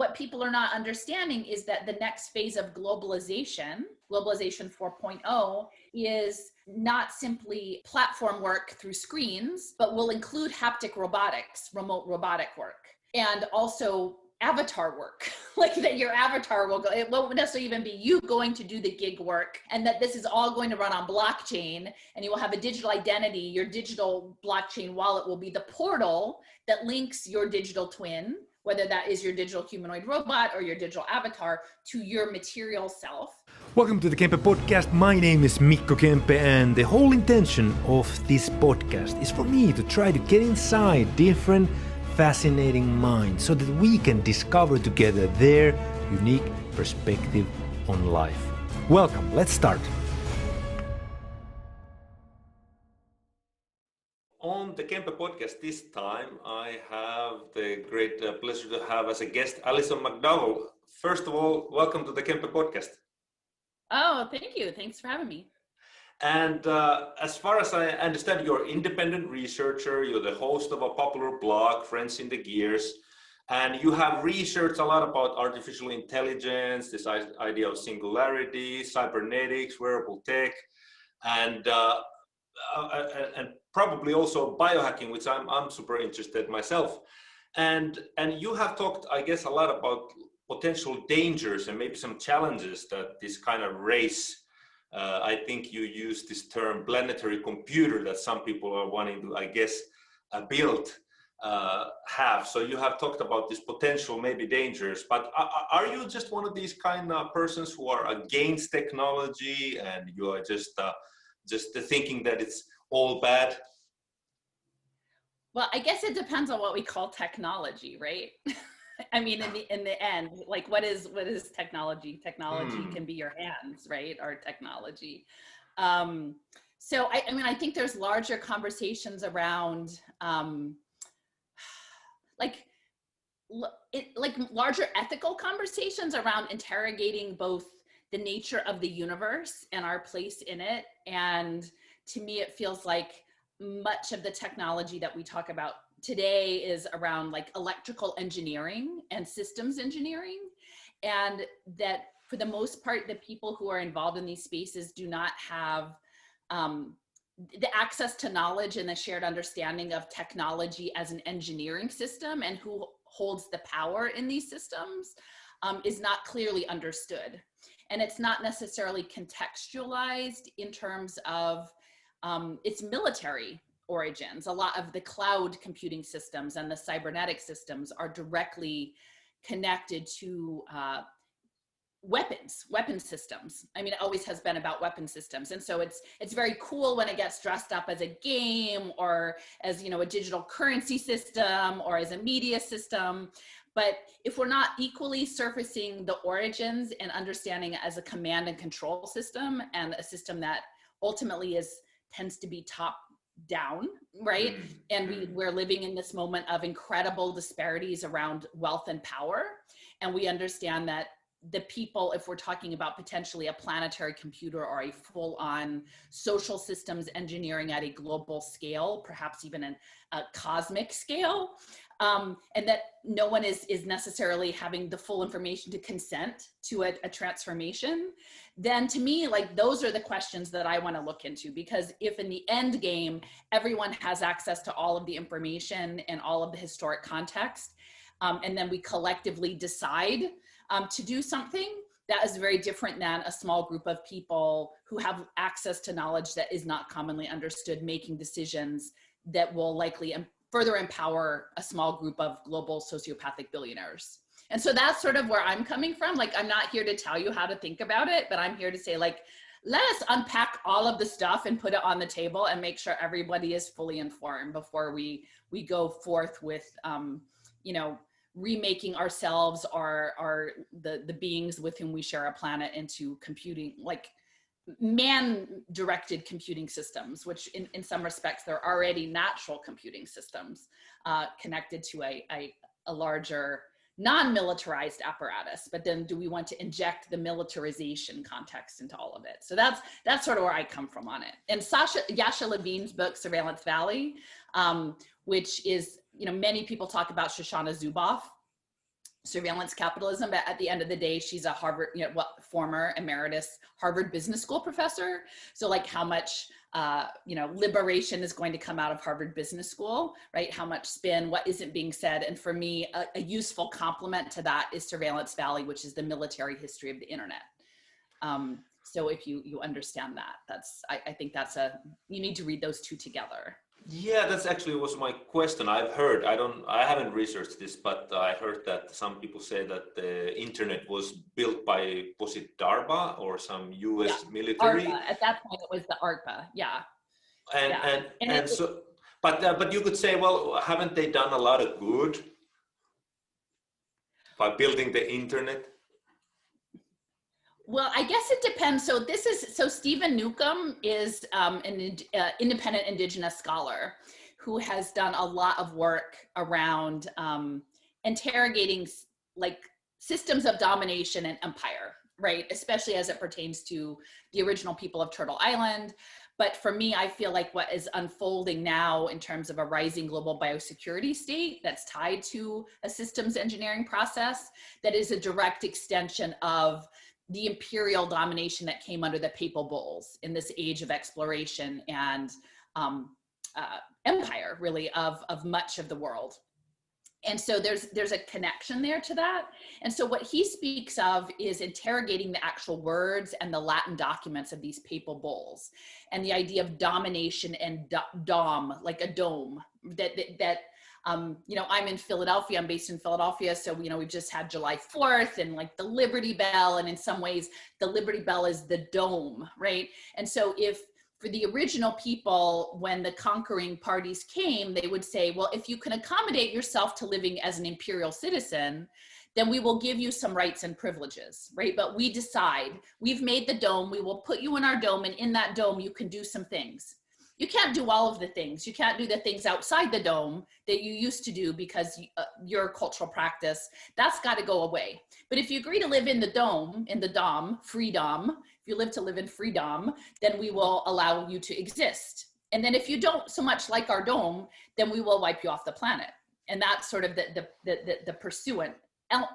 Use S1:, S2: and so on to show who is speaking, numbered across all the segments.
S1: what people are not understanding is that the next phase of globalization 4.0, is not simply platform work through screens, but will include haptic robotics, remote robotic work, and also avatar work. Like that your avatar will go, it won't necessarily even be you going to do the gig work, and that this is all going to run on blockchain, and you will have a digital identity. Your digital blockchain wallet will be the portal that links your digital twin, whether that is your digital humanoid robot or your digital avatar, to your material self.
S2: Welcome to the Kempe podcast. My name is Mikko Kempe, and the whole intention of this podcast is for me to try to get inside different fascinating minds so that we can discover together their unique perspective on life. Welcome, let's start. On the Kempe podcast this time, I have the great pleasure to have as a guest Alison McDowell. First of all, welcome to the Kempe podcast.
S1: Oh, thank you. Thanks for having me.
S2: And as far as I understand, you're an independent researcher, you're the host of a popular blog, Friends in the Gears, and you have researched a lot about artificial intelligence, this idea of singularity, cybernetics, wearable tech, and probably also biohacking, which I'm super interested myself. And you have talked, I guess, a lot about potential dangers and maybe some challenges that this kind of race, I think you use this term planetary computer that some people are wanting to, I guess, build, have. So you have talked about this potential maybe dangers, but are you just one of these kind of persons who are against technology and you are just thinking that it's all bad?
S1: Well, I guess it depends on what we call technology, right? I mean, in the end, like what is technology? Technology can be your hands, right? Or technology. So I mean, I think there's larger conversations around like larger ethical conversations around interrogating both the nature of the universe and our place in it. And to me, it feels like much of the technology that we talk about today is around like electrical engineering and systems engineering. And that for the most part, the people who are involved in these spaces do not have the access to knowledge and the shared understanding of technology as an engineering system, and who holds the power in these systems is not clearly understood. And it's not necessarily contextualized in terms of its military origins. A lot of the cloud computing systems and the cybernetic systems are directly connected to weapon systems. I mean, it always has been about weapon systems. And so it's very cool when it gets dressed up as a game or as, a digital currency system or as a media system. But if we're not equally surfacing the origins and understanding it as a command and control system, and a system that ultimately tends to be top down, right? And we're living in this moment of incredible disparities around wealth and power. And we understand that the people, if we're talking about potentially a planetary computer or a full-on social systems engineering at a global scale, perhaps even a cosmic scale, and that no one is necessarily having the full information to consent to a transformation, then to me, like, those are the questions that I want to look into. Because if in the end game, everyone has access to all of the information and all of the historic context, and then we collectively decide to do something, that is very different than a small group of people who have access to knowledge that is not commonly understood, making decisions that will likely further empower a small group of global sociopathic billionaires. And so that's sort of where I'm coming from. Like, I'm not here to tell you how to think about it, but I'm here to say, like, let us unpack all of the stuff and put it on the table and make sure everybody is fully informed before we go forth with, remaking ourselves or the beings with whom we share a planet into computing, like man-directed computing systems, which in some respects, they're already natural computing systems connected to a larger non-militarized apparatus. But then do we want to inject the militarization context into all of it? So that's sort of where I come from on it. And Yasha Levine's book, Surveillance Valley, which is, many people talk about Shoshana Zuboff surveillance capitalism. But at the end of the day, she's a Harvard, former emeritus Harvard Business School professor. So like how much, liberation is going to come out of Harvard Business School, right? How much spin, what isn't being said. And for me, a useful complement to that is Surveillance Valley, which is the military history of the internet. So if you understand that, I think you need to read those two together.
S2: Yeah, that's actually was my question. I've heard, I haven't researched this, but I heard that some people say that the internet was built by, was it DARPA or some US military?
S1: ARPA. At that point, it was the ARPA. Yeah.
S2: But you could say, well, haven't they done a lot of good by building the internet?
S1: Well, I guess it depends. So Stephen Newcomb is an independent Indigenous scholar who has done a lot of work around interrogating like systems of domination and empire, right? Especially as it pertains to the original people of Turtle Island. But for me, I feel like what is unfolding now in terms of a rising global biosecurity state that's tied to a systems engineering process that is a direct extension of the imperial domination that came under the papal bulls in this age of exploration and empire, really, of much of the world. And so there's a connection there to that. And so what he speaks of is interrogating the actual words and the Latin documents of these papal bulls, and the idea of domination and dom, like a dome, that I'm in Philadelphia, I'm based in Philadelphia. So, we've just had July 4th and like the Liberty Bell. And in some ways, the Liberty Bell is the dome, right? And so for the original people, when the conquering parties came, they would say, well, if you can accommodate yourself to living as an imperial citizen, then we will give you some rights and privileges, right? But we decide, we've made the dome, we will put you in our dome, and in that dome, you can do some things. You can't do all of the things. You can't do the things outside the dome that you used to do because your cultural practice, that's got to go away. But if you agree to live in the dome, freedom, if you live to live in freedom, then we will allow you to exist. And then if you don't so much like our dome, then we will wipe you off the planet. And that's sort of the pursuant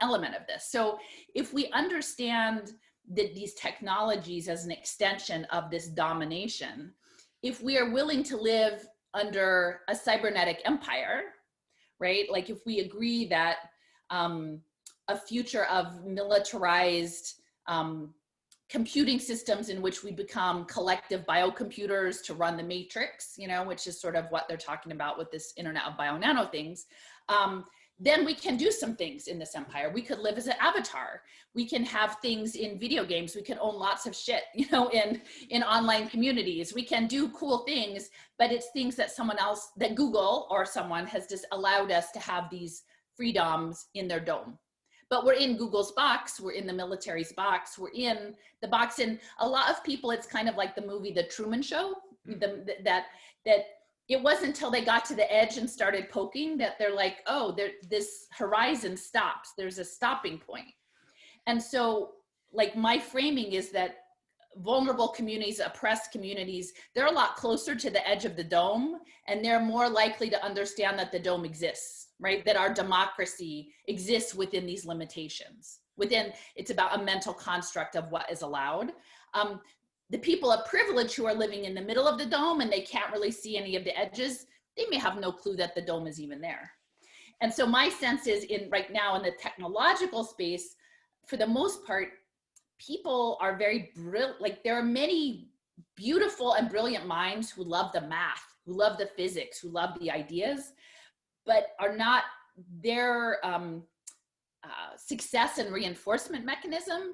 S1: element of this. So if we understand that these technologies as an extension of this domination, if we are willing to live under a cybernetic empire, right? Like if we agree that a future of militarized computing systems in which we become collective biocomputers to run the matrix, which is sort of what they're talking about with this Internet of Bio-Nano things, then we can do some things in this empire. We could live as an avatar. We can have things in video games. We can own lots of shit, in online communities. We can do cool things, but it's things that that Google or someone has just allowed us to have these freedoms in their dome. But we're in Google's box, we're in the military's box, we're in the box. And a lot of people, it's kind of like the movie, The Truman Show, that it wasn't until they got to the edge and started poking that they're like, oh, this horizon stops. There's a stopping point. And so like my framing is that vulnerable communities, oppressed communities, they're a lot closer to the edge of the dome, and they're more likely to understand that the dome exists, right? That our democracy exists within these limitations. It's about a mental construct of what is allowed. The people of privilege who are living in the middle of the dome and they can't really see any of the edges, they may have no clue that the dome is even there. And so my sense is right now in the technological space, for the most part, people are very brilliant. Like there are many beautiful and brilliant minds who love the math, who love the physics, who love the ideas, but are not their success and reinforcement mechanism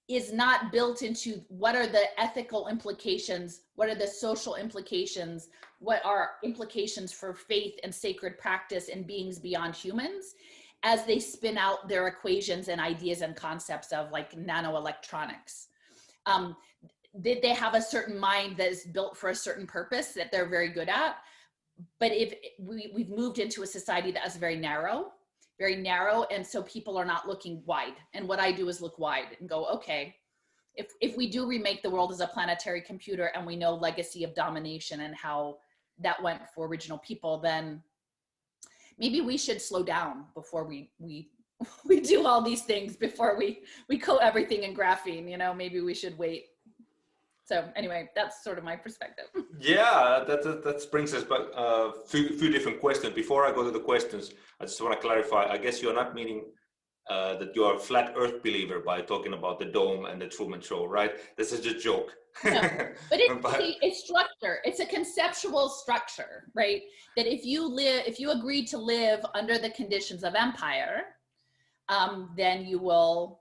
S1: is not built into what are the ethical implications, what are the social implications, what are implications for faith and sacred practice and beings beyond humans as they spin out their equations and ideas and concepts of like nanoelectronics. They have a certain mind that is built for a certain purpose that they're very good at, but if we've moved into a society that is very narrow, and so people are not looking wide. And what I do is look wide and go, okay, if we do remake the world as a planetary computer and we know legacy of domination and how that went for original people, then maybe we should slow down before we we do all these things before we code everything in graphene, you know, maybe we should wait. So anyway, that's sort of my perspective.
S2: Yeah, that brings us back a few different questions. Before I go to the questions, I just want to clarify. I guess you're not meaning that you are a flat Earth believer by talking about the dome and the Truman Show, right? This is just a joke.
S1: No, but it's a structure. It's a conceptual structure, right? That if you agree to live under the conditions of empire, then you will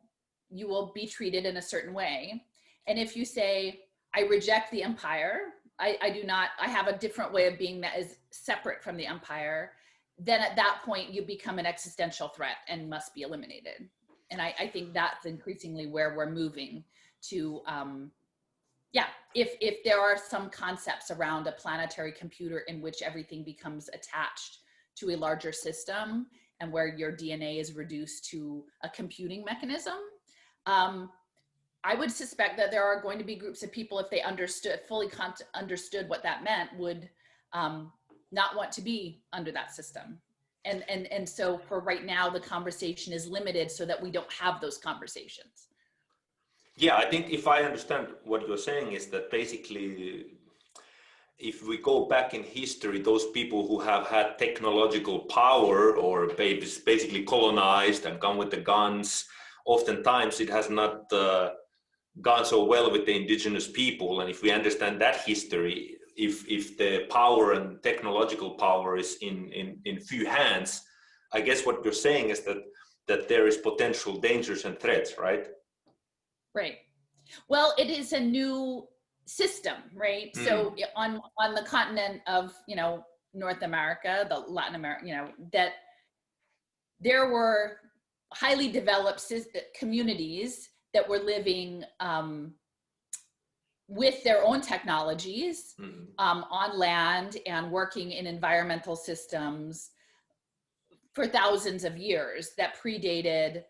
S1: be treated in a certain way. And if you say, I reject the empire, I have a different way of being that is separate from the empire, then at that point you become an existential threat and must be eliminated. And I think that's increasingly where we're moving to. Yeah, if there are some concepts around a planetary computer in which everything becomes attached to a larger system and where your DNA is reduced to a computing mechanism, I would suspect that there are going to be groups of people, if they fully understood what that meant, would not want to be under that system. And so for right now, the conversation is limited so that we don't have those conversations.
S2: Yeah, I think if I understand what you're saying is that basically, if we go back in history, those people who have had technological power or basically colonized and come with the guns, oftentimes it has not gone so well with the indigenous people. And if we understand that history, if the power and technological power is in few hands, I guess what you're saying is that there is potential dangers and threats, right?
S1: Right. Well, it is a new system, right? So on the continent of, North America, the Latin America, that there were highly developed communities that were living with their own technologies on land and working in environmental systems for thousands of years that predated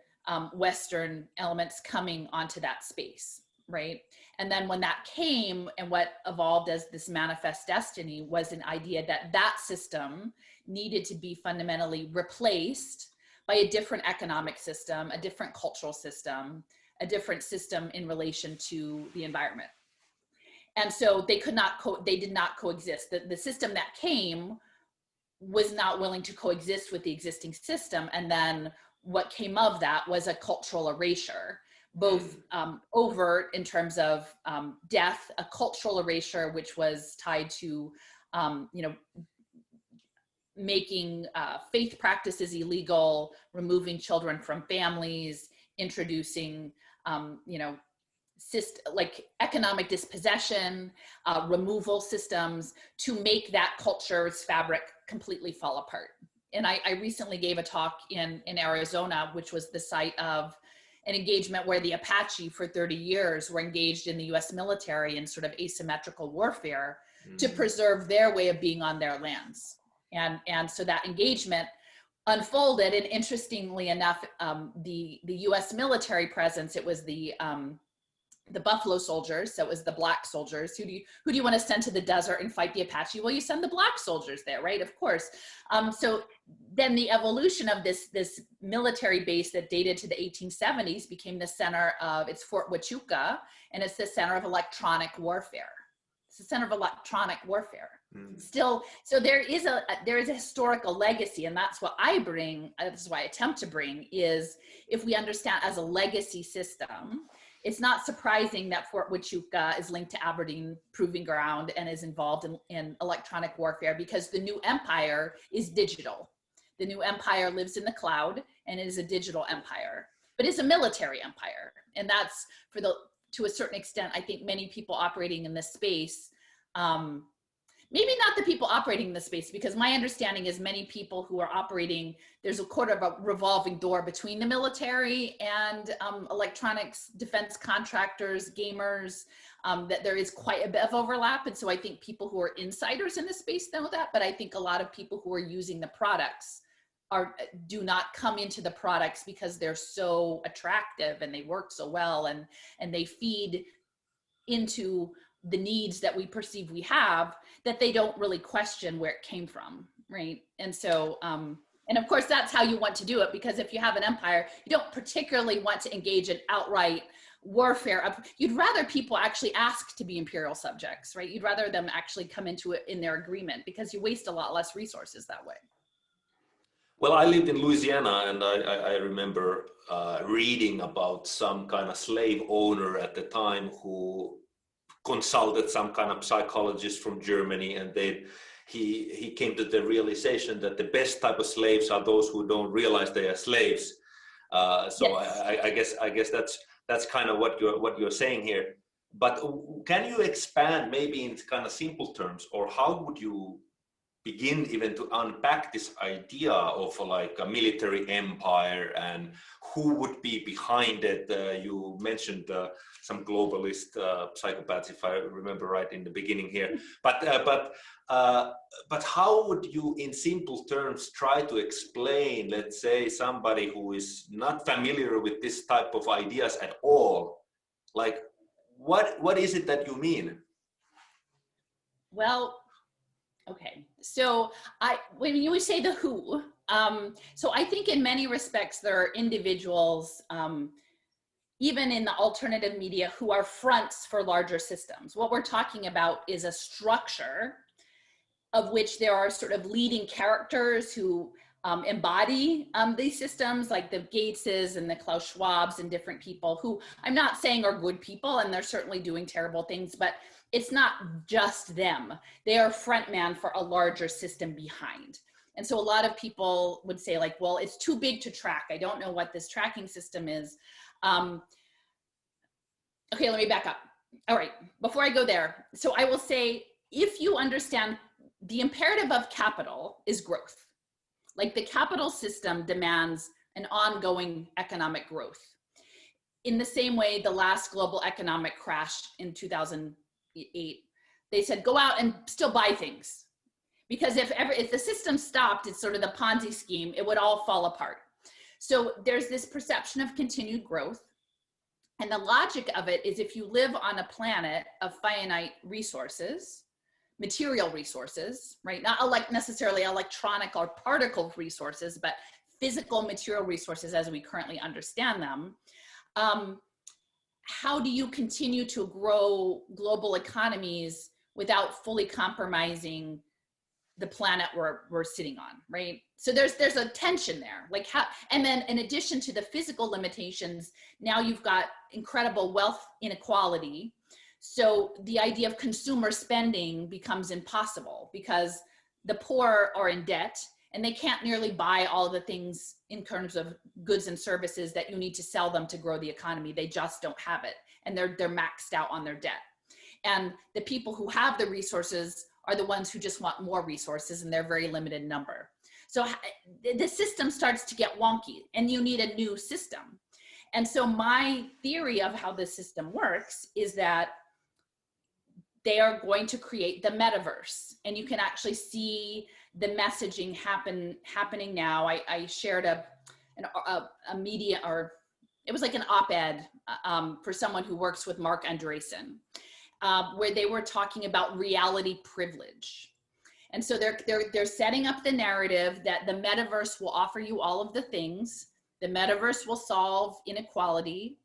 S1: Western elements coming onto that space, right? And then when that came, and what evolved as this manifest destiny was an idea that that system needed to be fundamentally replaced by a different economic system, a different cultural system, a different system in relation to the environment. And so they did not coexist. The system that came was not willing to coexist with the existing system. And then what came of that was a cultural erasure, both overt in terms of death, a cultural erasure, which was tied to, making faith practices illegal, removing children from families, introducing, like economic dispossession, removal systems to make that culture's fabric completely fall apart. And I recently gave a talk in Arizona, which was the site of an engagement where the Apache for 30 years were engaged in the US military in sort of asymmetrical warfare to preserve their way of being on their lands. And so that engagement unfolded, and interestingly enough, the US military presence, it was the Buffalo soldiers, so it was the black soldiers. Who do you want to send to the desert and fight the Apache? Well, you send the black soldiers there, right? Of course. So then the evolution of this military base that dated to the 1870s became the center of, it's Fort Huachuca, and it's the center of electronic warfare. It's the center of electronic warfare. Still, so there is a historical legacy, and that's what I bring. This is what I attempt to bring, is if we understand as a legacy system, it's not surprising that Fort Huachuca is linked to Aberdeen Proving Ground and is involved in electronic warfare, because the new empire is digital. The new empire lives in the cloud and is a digital empire, but it's a military empire. And that's to a certain extent, I think many people operating in this space, maybe not the people operating in the space, because my understanding is many people who are operating, there's a quarter of a revolving door between the military and electronics, defense contractors, gamers, that there is quite a bit of overlap. And so I think people who are insiders in the space know that, but I think a lot of people who are using the products do not come into the products because they're so attractive and they work so well, and they feed into the needs that we perceive we have, that they don't really question where it came from, right? And so, and And of course, that's how you want to do it, because if you have an empire, you don't particularly want to engage in outright warfare. You'd rather people actually ask to be imperial subjects, right? You'd rather them actually come into it in their agreement, because you waste a lot less resources that way.
S2: Well, I lived in Louisiana, and I remember reading about some kind of slave owner at the time who consulted some kind of psychologist from Germany, and he came to the realization that the best type of slaves are those who don't realize they are slaves. So yes. I guess that's kind of what you're saying here. But can you expand maybe in kind of simple terms, or how would you begin even to unpack this idea of like a military empire and who would be behind it? You mentioned some globalist psychopaths, if I remember right in the beginning here. But how would you, in simple terms, try to explain, let's say, somebody who is not familiar with this type of ideas at all, like what is it that you mean?
S1: Well, okay, so when you say the who, so I think in many respects there are individuals, even in the alternative media, who are fronts for larger systems. What we're talking about is a structure of which there are sort of leading characters who embody these systems, like the Gateses and the Klaus Schwabs and different people who I'm not saying are good people, and they're certainly doing terrible things, but it's not just them. They are front man for a larger system behind. And so a lot of people would say like, well, it's too big to track. I don't know what this tracking system is. Okay, let me back up. All right, before I go there. So I will say, if you understand the imperative of capital is growth. Like the capital system demands an ongoing economic growth. In the same way, the last global economic crash in 2008, they said, go out and still buy things. Because if the system stopped, it's sort of the Ponzi scheme, it would all fall apart. So there's this perception of continued growth. And the logic of it is, if you live on a planet of finite resources, material resources, right? Not like necessarily electronic or particle resources, but physical material resources as we currently understand them. How do you continue to grow global economies without fully compromising the planet we're sitting on, right? So there's a tension there, like how, and then in addition to the physical limitations, now you've got incredible wealth inequality. So the idea of consumer spending becomes impossible because the poor are in debt and they can't nearly buy all the things in terms of goods and services that you need to sell them to grow the economy. They just don't have it, and they're maxed out on their debt. And the people who have the resources are the ones who just want more resources, and they're very limited number. So the system starts to get wonky, and you need a new system. And so my theory of how this system works is that they are going to create the metaverse, and you can actually see the messaging happening now. I shared a media, or it was like an op-ed for someone who works with Mark Andreessen, where they were talking about reality privilege. And so they're setting up the narrative that the metaverse will offer you all of the things. The metaverse will solve inequality.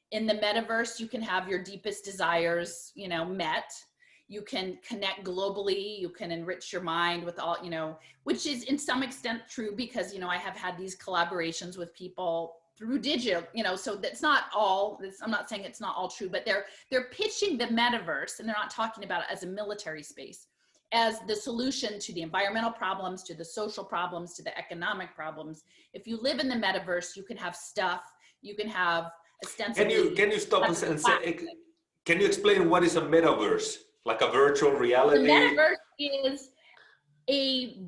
S1: In the metaverse, you can have your deepest desires, met. You can connect globally. You can enrich your mind with all, which is in some extent true, because, I have had these collaborations with people through digital, so that's not all, I'm not saying it's not all true, but they're pitching the metaverse, and they're not talking about it as a military space, as the solution to the environmental problems, to the social problems, to the economic problems. If you live in the metaverse, you can have stuff, you can have ostensibly.
S2: Can you stop and say, can you explain what is a metaverse? Like a virtual reality?
S1: The metaverse is a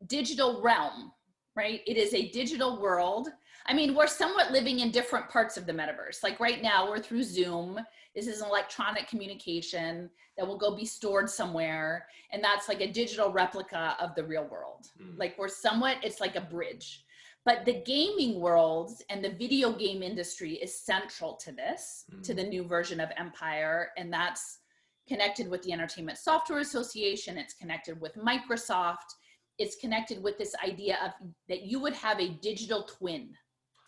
S1: digital realm, right? It is a digital world. I mean, we're somewhat living in different parts of the metaverse. Like right now, we're through Zoom. This is an electronic communication that will go be stored somewhere. And that's like a digital replica of the real world. Like it's like a bridge. But the gaming world and the video game industry is central to this, to the new version of Empire. And that's connected with the Entertainment Software Association. It's connected with Microsoft. is connected with this idea of that you would have a digital twin.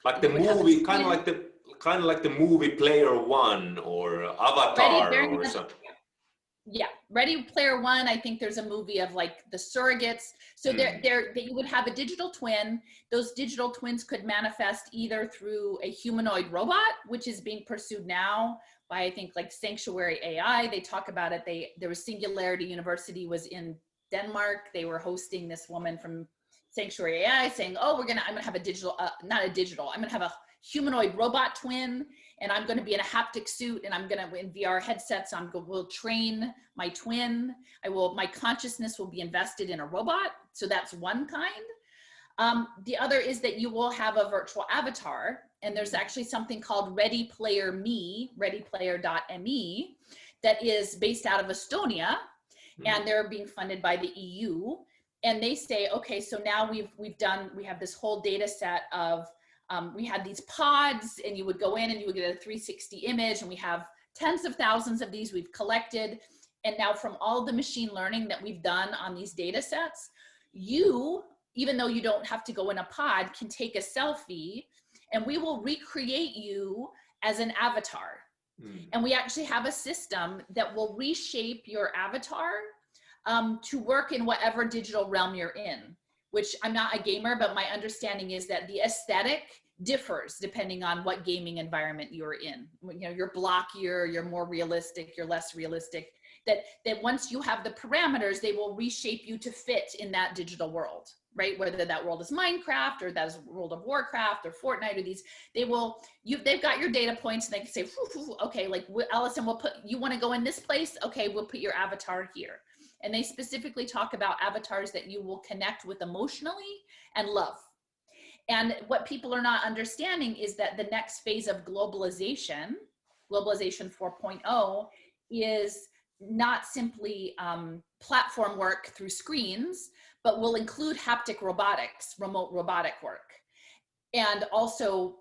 S2: Like the movie, kind of like the movie Player One or Avatar or something.
S1: Yeah, Ready Player One, I think there's a movie of like the surrogates. So that you would have a digital twin. Those digital twins could manifest either through a humanoid robot, which is being pursued now by, I think, like Sanctuary AI. They talk about it. There was Singularity University was in Denmark. They were hosting this woman from Sanctuary AI saying, oh, I'm gonna have a digital, I'm gonna have a humanoid robot twin, and I'm going to be in a haptic suit, and I'm going to, in VR headsets, we'll train my twin. My consciousness will be invested in a robot. So that's one kind. The other is that you will have a virtual avatar, and there's actually something called Ready Player Me, readyplayer.me, that is based out of Estonia, and they're being funded by the EU. And they say, okay, so now we have this whole data set of, we had these pods, and you would go in and you would get a 360 image, and we have tens of thousands of these we've collected. And now from all the machine learning that we've done on these data sets, you, even though you don't have to go in a pod, can take a selfie, and we will recreate you as an avatar. And we actually have a system that will reshape your avatar to work in whatever digital realm you're in. Which, I'm not a gamer, but my understanding is that the aesthetic differs depending on what gaming environment you're in. You know, you're blockier, you're more realistic, you're less realistic. That once you have the parameters, they will reshape you to fit in that digital world, right? Whether that world is Minecraft or that's World of Warcraft or Fortnite or these, they've got your data points, and they can say, okay, like Allison, you want to go in this place? Okay, we'll put your avatar here. And they specifically talk about avatars that you will connect with emotionally and love. And what people are not understanding is that the next phase of globalization 4.0, is not simply platform work through screens, but will include haptic robotics, remote robotic work, and also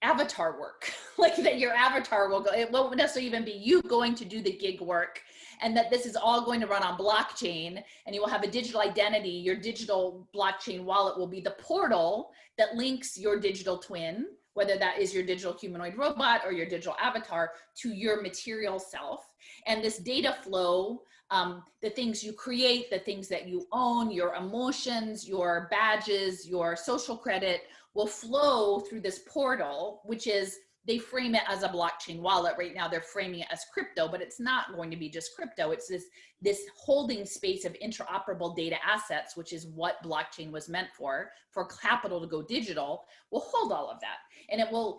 S1: avatar work. Like that your avatar will go, it won't necessarily even be you going to do the gig work, and that this is all going to run on blockchain, and you will have a digital identity. Your digital blockchain wallet will be the portal that links your digital twin, whether that is your digital humanoid robot or your digital avatar, to your material self. And this data flow, the things you create, the things that you own, your emotions, your badges, your social credit, will flow through this portal, which is, they frame it as a blockchain wallet. Right now they're framing it as crypto, but it's not going to be just crypto. It's this holding space of interoperable data assets, which is what blockchain was meant for capital to go digital, will hold all of that. And it will,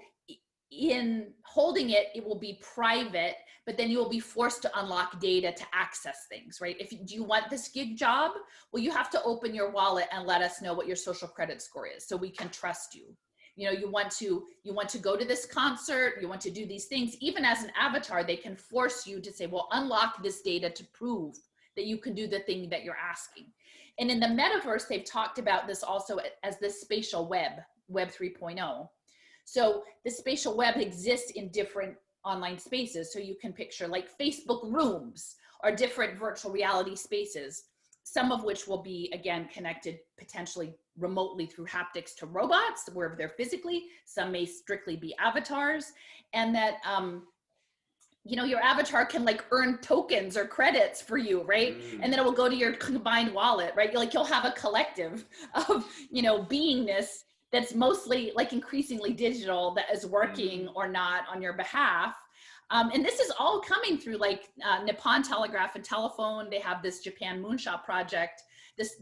S1: in holding it, it will be private, but then you will be forced to unlock data to access things, right? Do you want this gig job? Well, you have to open your wallet and let us know what your social credit score is so we can trust you. You know, you want to go to this concert, you want to do these things. Even as an avatar, they can force you to say, well, unlock this data to prove that you can do the thing that you're asking. And in the metaverse, they've talked about this also as the spatial web 3.0. So the spatial web exists in different online spaces. So you can picture like Facebook rooms or different virtual reality spaces, some of which will be, again, connected potentially remotely through haptics to robots, wherever they're physically. Some may strictly be avatars. And that, you know, your avatar can like earn tokens or credits for you, right? And then it will go to your combined wallet, right? Like you'll have a collective of, you know, beingness that's mostly like increasingly digital that is working or not on your behalf. And this is all coming through like Nippon Telegraph and Telephone. They have this Japan Moonshot project, this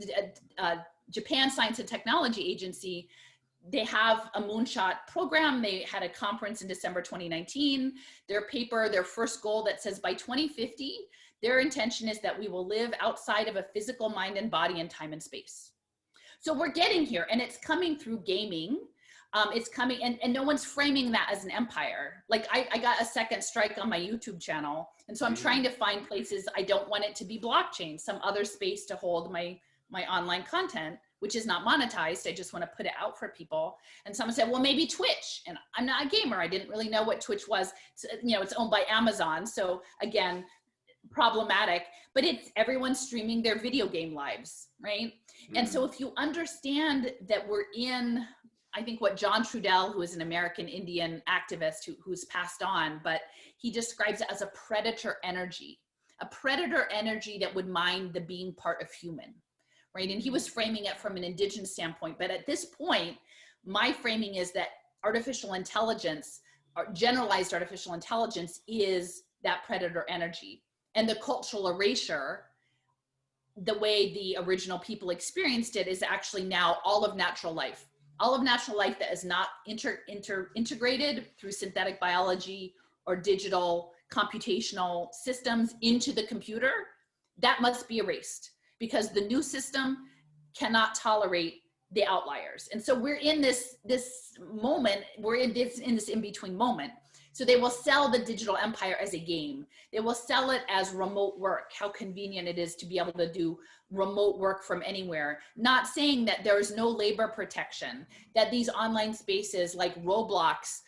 S1: Japan Science and Technology Agency. They have a moonshot program. They had a conference in December 2019. Their paper, their first goal that says by 2050, their intention is that we will live outside of a physical mind and body in time and space. So we're getting here, and it's coming through gaming. It's coming, and no one's framing that as an empire. Like I got a second strike on my YouTube channel. And so I'm trying to find places. I don't want it to be blockchain, some other space to hold my online content, which is not monetized. I just want to put it out for people. And someone said, well, maybe Twitch. And I'm not a gamer. I didn't really know what Twitch was. You know, it's owned by Amazon. So again, problematic, but it's everyone streaming their video game lives, right? And so if you understand that we're in, I think what John Trudell, who is an American Indian activist who's passed on, but he describes it as a predator energy that would mind the being part of human, right? And he was framing it from an indigenous standpoint. But at this point, my framing is that artificial intelligence, or generalized artificial intelligence, is that predator energy. And the cultural erasure, the way the original people experienced it, is actually now all of natural life. All of natural life that is not integrated through synthetic biology or digital computational systems into the computer, that must be erased, because the new system cannot tolerate the outliers. And so we're in this moment, we're in this in-between moment. So they will sell the digital empire as a game. They will sell it as remote work, how convenient it is to be able to do remote work from anywhere. Not saying that there is no labor protection, that these online spaces like Roblox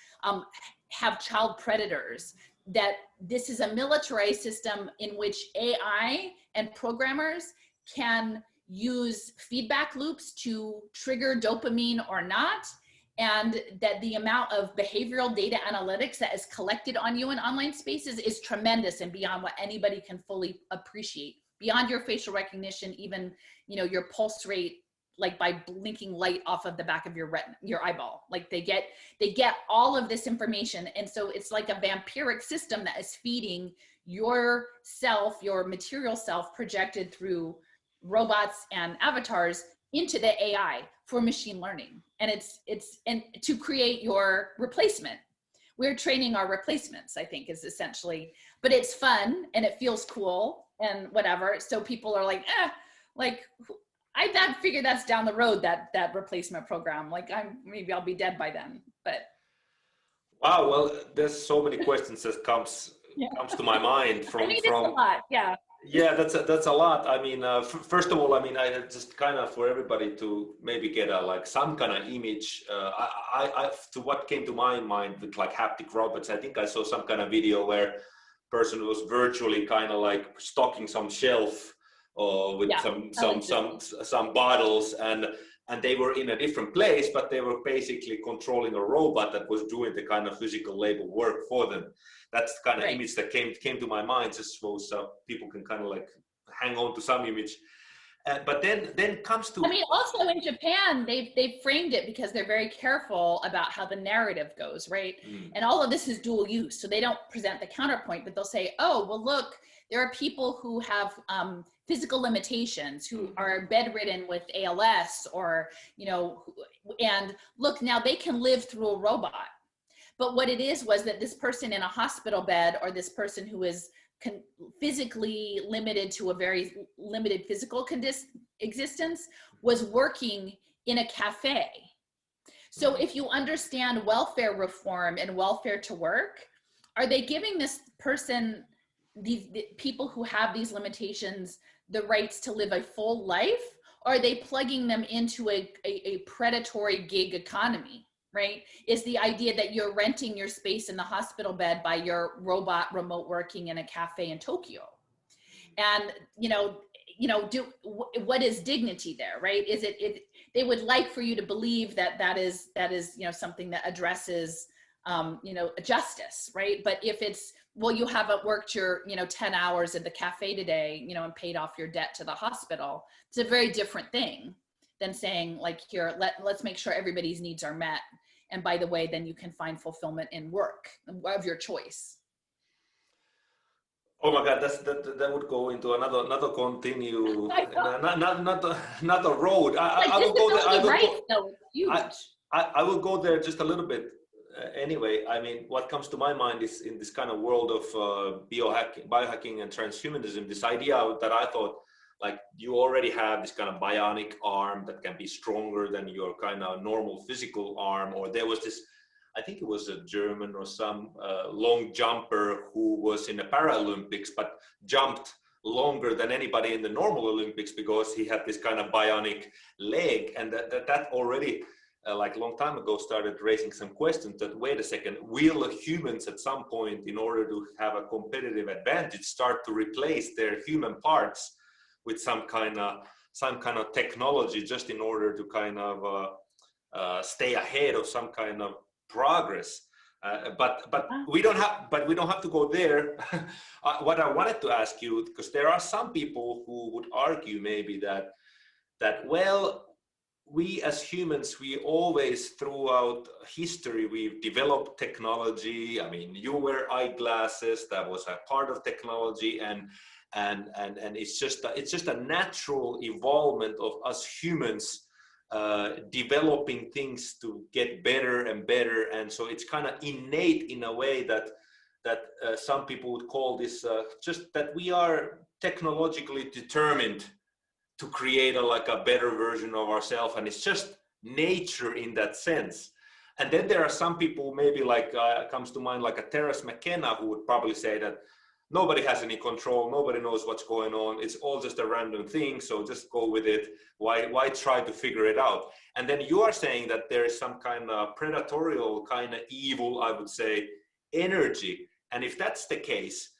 S1: have child predators, that this is a militarized system in which AI and programmers can use feedback loops to trigger dopamine or not, and that the amount of behavioral data analytics that is collected on you in online spaces is tremendous and beyond what anybody can fully appreciate, beyond your facial recognition, even, you know, your pulse rate, like by blinking light off of the back of your eyeball. Like they get all of this information. And so it's like a vampiric system that is feeding your self, your material self, projected through robots and avatars into the AI for machine learning. And it's and to create your replacement. We're training our replacements, I think, is essentially, but it's fun and it feels cool and whatever. So people are like, like I figure that's down the road, that replacement program. Like maybe I'll be dead by then, but.
S2: Wow, well, there's so many questions that comes to my mind from.
S1: I mean, it's a lot, yeah.
S2: Yeah, that's a lot. I mean, first of all, I mean, I just kind of, for everybody to maybe get a like some kind of image. I to what came to my mind with like haptic robots. I think I saw some kind of video where person was virtually kind of like stocking some shelf with some bottles, and they were in a different place, but they were basically controlling a robot that was doing the kind of physical labor work for them. That's the kind of image that came to my mind, just so people can kind of like hang on to some image. But then comes to.
S1: I mean, also in Japan, they've framed it because they're very careful about how the narrative goes, right? And all of this is dual use, so they don't present the counterpoint, but they'll say, "Oh, well, look, there are people who have physical limitations, who are bedridden with ALS, or you know, and look, now they can live through a robot." But what it was that this person in a hospital bed, or this person who is physically limited to a very limited physical existence, was working in a cafe. So if you understand welfare reform and welfare to work, are they giving this person, the people who have these limitations, the rights to live a full life? Or are they plugging them into a predatory gig economy? Right? Is the idea that you're renting your space in the hospital bed by your robot remote working in a cafe in Tokyo. And, what is dignity there, right? Is it they would like for you to believe that is, something that addresses, justice, right? But if it's, well, you haven't worked your, 10 hours at the cafe today, and paid off your debt to the hospital, it's a very different thing than saying, like, here, let's make sure everybody's needs are met. And by the way, then you can find fulfillment in work of your choice.
S2: Oh my God, that would go into another continue, not a road. I will go there. I will go there just a little bit. Anyway, I mean, what comes to my mind is, in this kind of world of biohacking and transhumanism, this idea that I thought, like, you already have this kind of bionic arm that can be stronger than your kind of normal physical arm. Or there was this, I think it was a German or some long jumper who was in the Paralympics, but jumped longer than anybody in the normal Olympics because he had this kind of bionic leg. And that already like a long time ago, started raising some questions that, wait a second, will humans at some point, in order to have a competitive advantage, start to replace their human parts with some kind of technology, just in order to kind of stay ahead of some kind of progress? But we don't have to go there. What I wanted to ask you, because there are some people who would argue maybe that well, we as humans, we always throughout history, we've developed technology. I mean, you wear eyeglasses, that was a part of technology, and it's just a natural evolvement of us humans developing things to get better and better. And so it's kind of innate in a way that some people would call this just that we are technologically determined to create a better version of ourselves, and it's just nature in that sense. And then there are some people, maybe like comes to mind like a Terence McKenna, who would probably say that nobody has any control, nobody knows what's going on, it's all just a random thing, so just go with it. Why try to figure it out? And then you are saying that there is some kind of predatorial, kind of evil, I would say, energy. And if that's the case,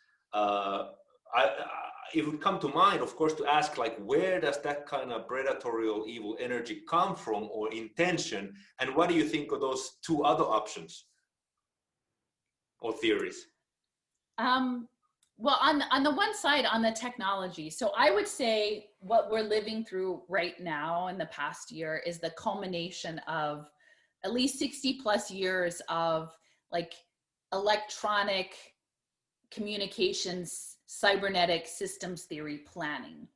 S2: it would come to mind, of course, to ask, like, where does that kind of predatorial evil energy come from, or intention? And what do you think of those two other options or theories?
S1: Well, on the one side, on the technology, so I would say what we're living through right now in the past year is the culmination of at least 60 plus years of like electronic communications, cybernetic systems theory planning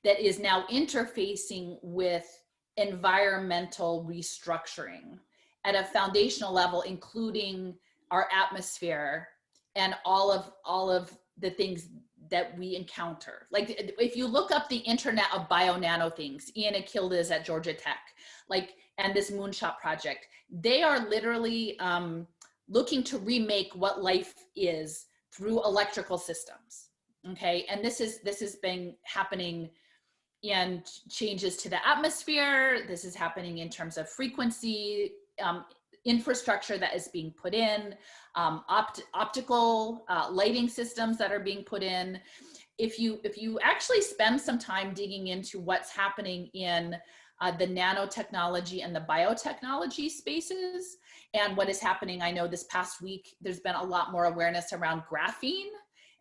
S1: that is now interfacing with environmental restructuring at a foundational level, including our atmosphere and all of the things that we encounter. Like if you look up the Internet of Bio-Nano Things, Ian Akilda is at Georgia Tech, like, and this Moonshot project, they are literally looking to remake what life is through electrical systems. Okay, and this has been happening in changes to the atmosphere. This is happening in terms of frequency, infrastructure that is being put in, optical lighting systems that are being put in. If you actually spend some time digging into what's happening in the nanotechnology and the biotechnology spaces and what is happening, I know this past week there's been a lot more awareness around graphene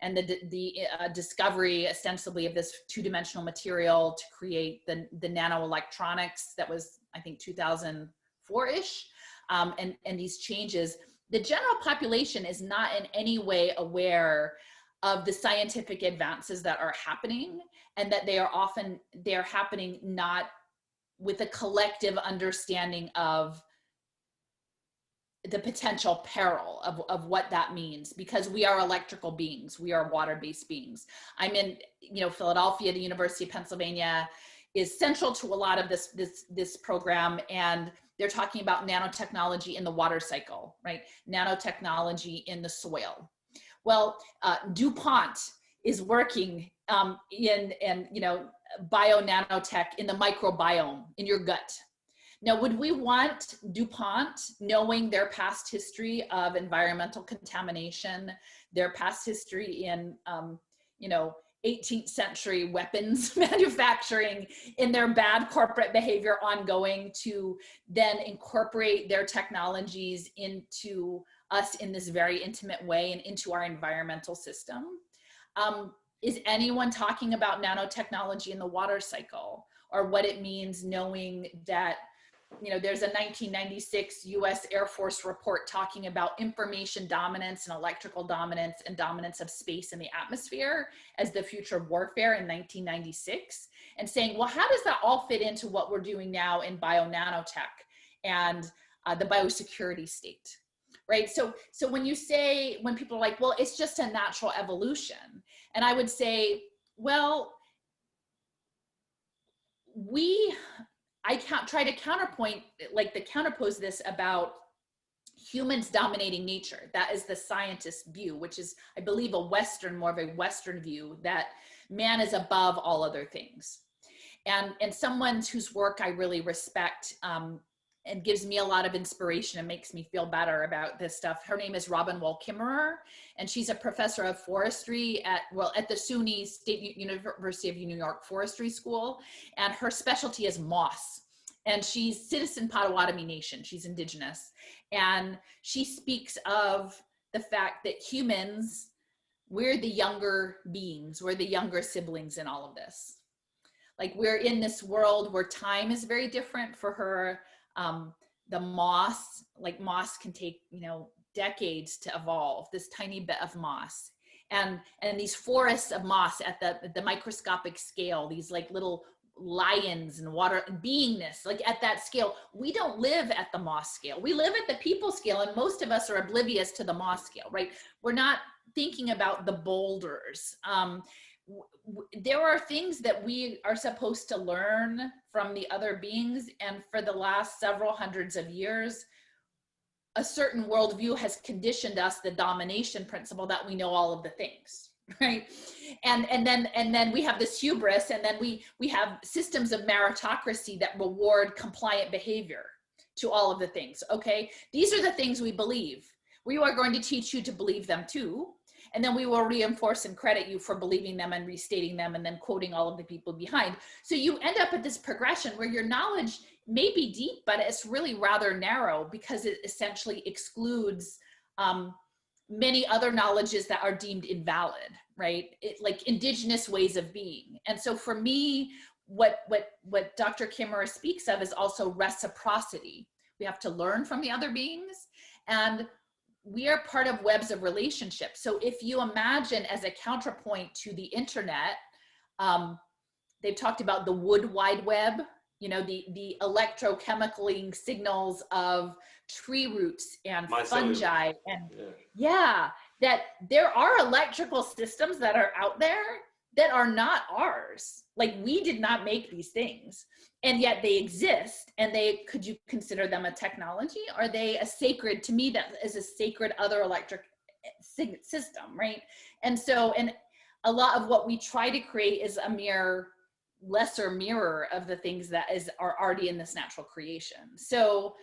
S1: and the discovery ostensibly of this two-dimensional material to create the nanoelectronics that was, I think, 2004-ish. And these changes, the general population is not in any way aware of the scientific advances that are happening, and that they are happening not with a collective understanding of the potential peril of what that means, because we are electrical beings, we are water-based beings. I'm in, Philadelphia, the University of Pennsylvania is central to a lot of this program, and they're talking about nanotechnology in the water cycle, right? Nanotechnology in the soil. Well, DuPont is working in bio-nanotech in the microbiome in your gut. Now, would we want DuPont, knowing their past history of environmental contamination, their past history in, 18th century weapons manufacturing, in their bad corporate behavior ongoing, to then incorporate their technologies into us in this very intimate way and into our environmental system? Is anyone talking about nanotechnology in the water cycle, or what it means knowing that there's a 1996 US Air Force report talking about information dominance and electrical dominance and dominance of space in the atmosphere as the future of warfare in 1996, and saying, well, how does that all fit into what we're doing now in bio-nanotech and the biosecurity state, right? So when people are like, well, it's just a natural evolution. And I would say, well, I can't try to counterpose this about humans dominating nature. That is the scientist view, which is, I believe, more of a Western view, that man is above all other things. And someone whose work I really respect and gives me a lot of inspiration and makes me feel better about this stuff. Her name is Robin Wall Kimmerer, and she's a professor of forestry at the SUNY State University of New York Forestry School, and her specialty is moss. And she's citizen Potawatomi Nation. She's indigenous, and she speaks of the fact that humans, we're the younger beings, we're the younger siblings in all of this. Like, we're in this world where time is very different for her. The moss, like moss can take, decades to evolve, this tiny bit of moss. And these forests of moss at the microscopic scale, these like little lions and water beingness, like at that scale, we don't live at the moss scale. We live at the people scale, and most of us are oblivious to the moss scale, right? We're not thinking about the boulders. There are things that we are supposed to learn from the other beings, and for the last several hundreds of years, a certain worldview has conditioned us, the domination principle, that we know all of the things, right? And then we have this hubris, and then we have systems of meritocracy that reward compliant behavior to all of the things. Okay, these are the things we believe. We are going to teach you to believe them too. And then we will reinforce and credit you for believing them and restating them and then quoting all of the people behind. So you end up at this progression where your knowledge may be deep, but it's really rather narrow because it essentially excludes many other knowledges that are deemed invalid, right? Like indigenous ways of being. And so for me, what Dr. Kimmerer speaks of is also reciprocity. We have to learn from the other beings, and we are part of webs of relationships. So if you imagine as a counterpoint to the internet, they've talked about the wood wide web, the electrochemical signals of tree roots and fungi, and that there are electrical systems that are out there that are not ours. Like, we did not make these things, and yet they exist. And could you consider them a technology? Are they a sacred, to me, that is a sacred other electric system, right? And so, and a lot of what we try to create is a mere lesser mirror of the things that are already in this natural creation. So,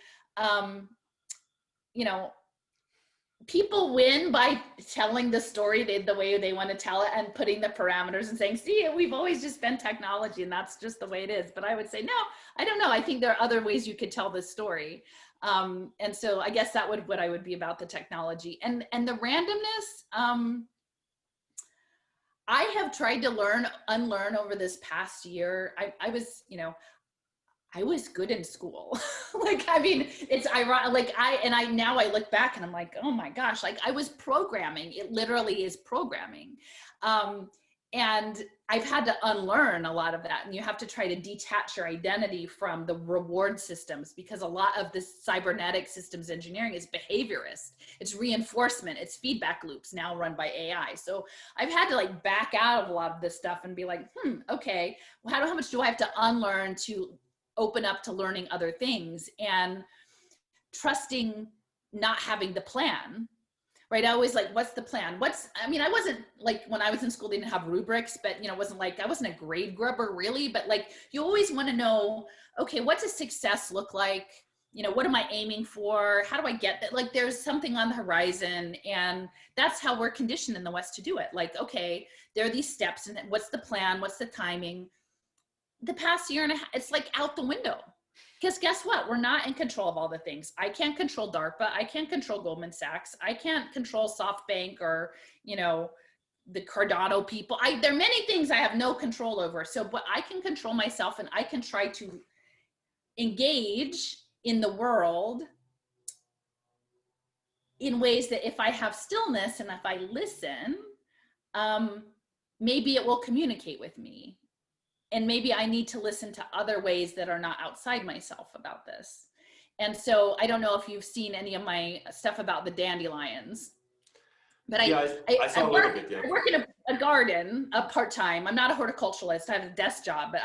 S1: people win by telling the story the way they want to tell it and putting the parameters and saying, see, we've always just been technology and that's just the way it is. But I would say, no, I don't know. I think there are other ways you could tell this story. And so I guess that what I would be about the technology and the randomness. I have tried to unlearn over this past year. I was good in school. It's ironic. Now I look back and I'm like, oh my gosh, like I was programming. It literally is programming. And I've had to unlearn a lot of that. And you have to try to detach your identity from the reward systems, because a lot of this cybernetic systems engineering is behaviorist. It's reinforcement, it's feedback loops now run by AI. So I've had to back out of a lot of this stuff and be like, okay, well, how much do I have to unlearn to open up to learning other things and trusting not having the plan, right? I always what's the plan? I wasn't when I was in school, they didn't have rubrics, but it wasn't I wasn't a grade grubber really, but you always want to know, okay, what's a success look like? What am I aiming for? How do I get that? There's something on the horizon, and that's how we're conditioned in the West to do it. Okay, there are these steps, and what's the plan? What's the timing? The past year and a half, it's out the window. Because guess what? We're not in control of all the things. I can't control DARPA. I can't control Goldman Sachs. I can't control SoftBank or, the Cardano people. There are many things I have no control over. So, but I can control myself, and I can try to engage in the world in ways that if I have stillness and if I listen, maybe it will communicate with me. And maybe I need to listen to other ways that are not outside myself about this. And so I don't know if you've seen any of my stuff about the dandelions, but I saw a little bit, yeah. I work in a garden, part-time. I'm not a horticulturalist. I have a desk job, but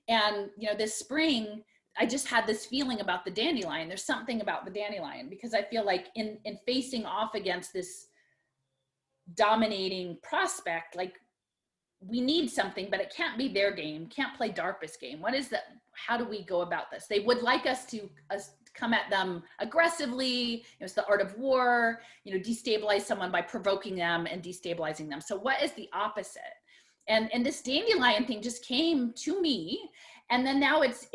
S1: and this spring, I just had this feeling about the dandelion. There's something about the dandelion, because I feel like in facing off against this dominating prospect, we need something, but it can't be their game, can't play DARPA's game. What is that? how do we go about this? They would like us to come at them aggressively. It's the art of war, destabilize someone by provoking them and destabilizing them. So what is the opposite? And this dandelion thing just came to me. And then now it's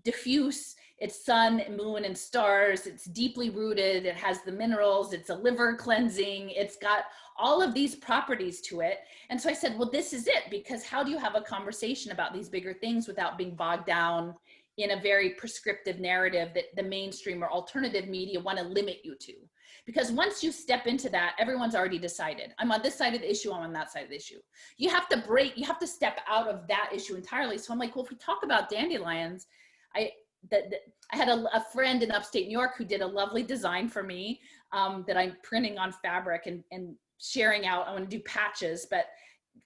S1: diffuse, it's sun, moon, and stars. It's deeply rooted. It has the minerals. It's a liver cleansing. It's got all of these properties to it. And so I said, well, this is it, because how do you have a conversation about these bigger things without being bogged down in a very prescriptive narrative that the mainstream or alternative media want to limit you to? Because once you step into that, everyone's already decided, I'm on this side of the issue, I'm on that side of the issue. You have to step out of that issue entirely. So I'm like, well, if we talk about dandelions, I had a friend in upstate New York who did a lovely design for me that I'm printing on fabric and sharing out. I want to do patches, but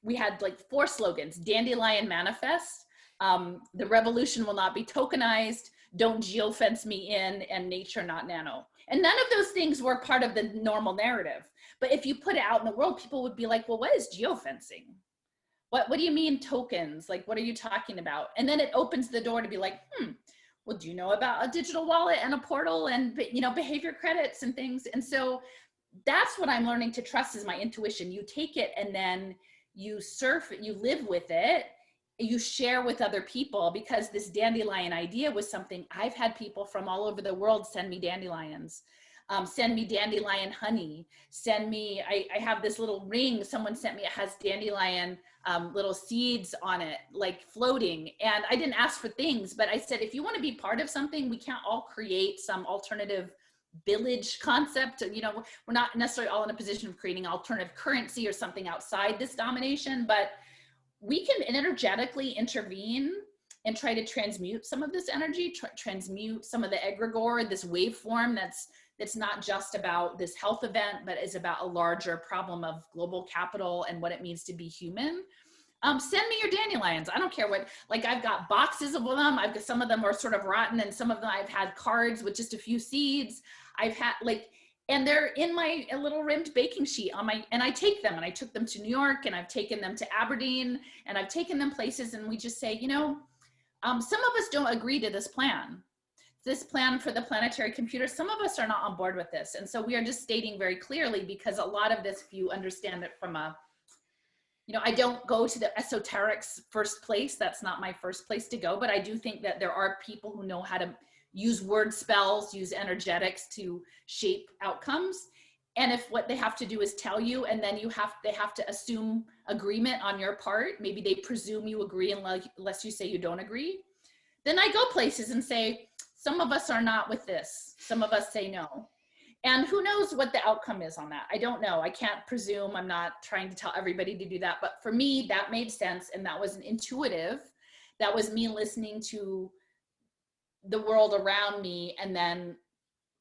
S1: we had like 4 slogans: Dandelion Manifest, the revolution will not be tokenized, don't geofence me in, and nature not nano. And none of those things were part of the normal narrative. But if you put it out in the world, people would be like, well, what is geofencing? What do you mean tokens? Like, what are you talking about? And then it opens the door to be like, well, do you know about a digital wallet and a portal and, behavior credits and things? And so that's what I'm learning to trust, is my intuition. You take it and then you surf it, you live with it, you share with other people, because this dandelion idea was something I've had people from all over the world send me dandelions, send me dandelion honey, send me, I have this little ring someone sent me, it has dandelion little seeds on it, like floating. And I didn't ask for things, but I said, if you want to be part of something, we can't all create some alternative village concept. We're not necessarily all in a position of creating alternative currency or something outside this domination, but we can energetically intervene and try to transmute some of this energy, transmute some of the egregore, this waveform that's not just about this health event, but is about a larger problem of global capital and what it means to be human. Send me your dandelions. I don't care what, like, I've got boxes of them. I've got, some of them are sort of rotten, and some of them I've had cards with just a few seeds. I've had and they're in my little rimmed baking sheet and I take them, and I took them to New York, and I've taken them to Aberdeen, and I've taken them places, and we just say, some of us don't agree to this plan for the planetary computer. Some of us are not on board with this. And so we are just stating very clearly, because a lot of this, if you understand it from I don't go to the esoterics first place. That's not my first place to go, but I do think that there are people who know how to use word spells, use energetics to shape outcomes. And if what they have to do is tell you, and then they have to assume agreement on your part, maybe they presume you agree unless you say you don't agree, then I go places and say, some of us are not with this. Some of us say no. And who knows what the outcome is on that? I don't know. I can't presume. I'm not trying to tell everybody to do that. But for me, that made sense. And that was an intuitive. That was me listening to the world around me, and then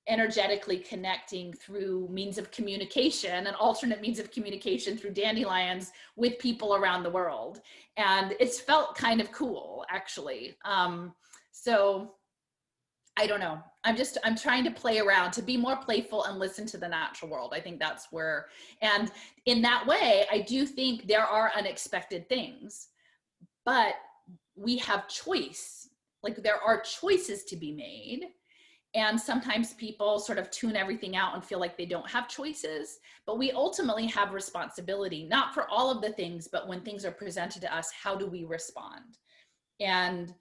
S1: energetically connecting through means of communication, an alternate means of communication through dandelions with people around the world. And it's felt kind of cool, actually. So I don't know. I'm trying to play around, to be more playful and listen to the natural world. I think that's where, and in that way, I do think there are unexpected things, but we have choice. Like, there are choices to be made. And sometimes people sort of tune everything out and feel like they don't have choices, but we ultimately have responsibility, not for all of the things, but when things are presented to us, how do we respond? And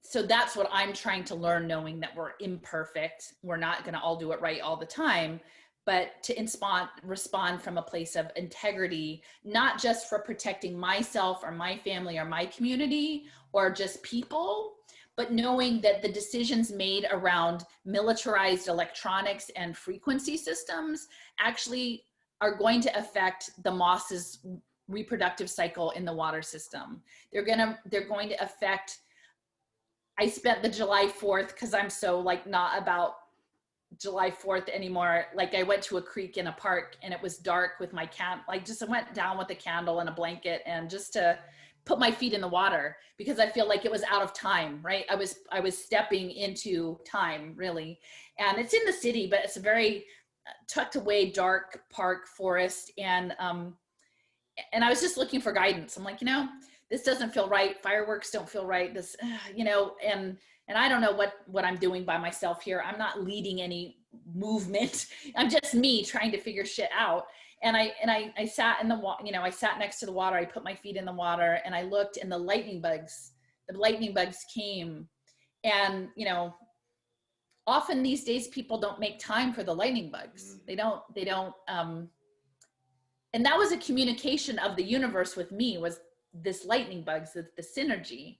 S1: so that's what I'm trying to learn, knowing that we're imperfect. We're not going to all do it right all the time, but to respond from a place of integrity, not just for protecting myself or my family or my community or just people, but knowing that the decisions made around militarized electronics and frequency systems actually are going to affect the moss's reproductive cycle in the water system. They're going to affect, I spent the July 4th, because I'm so not about July 4th anymore. Like, I went to a creek in a park, and it was dark with my I went down with a candle and a blanket, and just to put my feet in the water, because I feel like it was out of time, right? I was stepping into time, really. And it's in the city, but it's a very tucked away, dark park forest. And I was just looking for guidance. I'm like, this doesn't feel right. Fireworks don't feel right. This, you know, and I don't know what I'm doing by myself here. I'm not leading any movement. I'm just me trying to figure shit out. And I sat in the water, you know, I sat next to the water. I put my feet in the water and I looked, and the lightning bugs came. And, you know, often these days people don't make time for the lightning bugs. They don't, and that was a communication of the universe with me, was this lightning bugs, the synergy,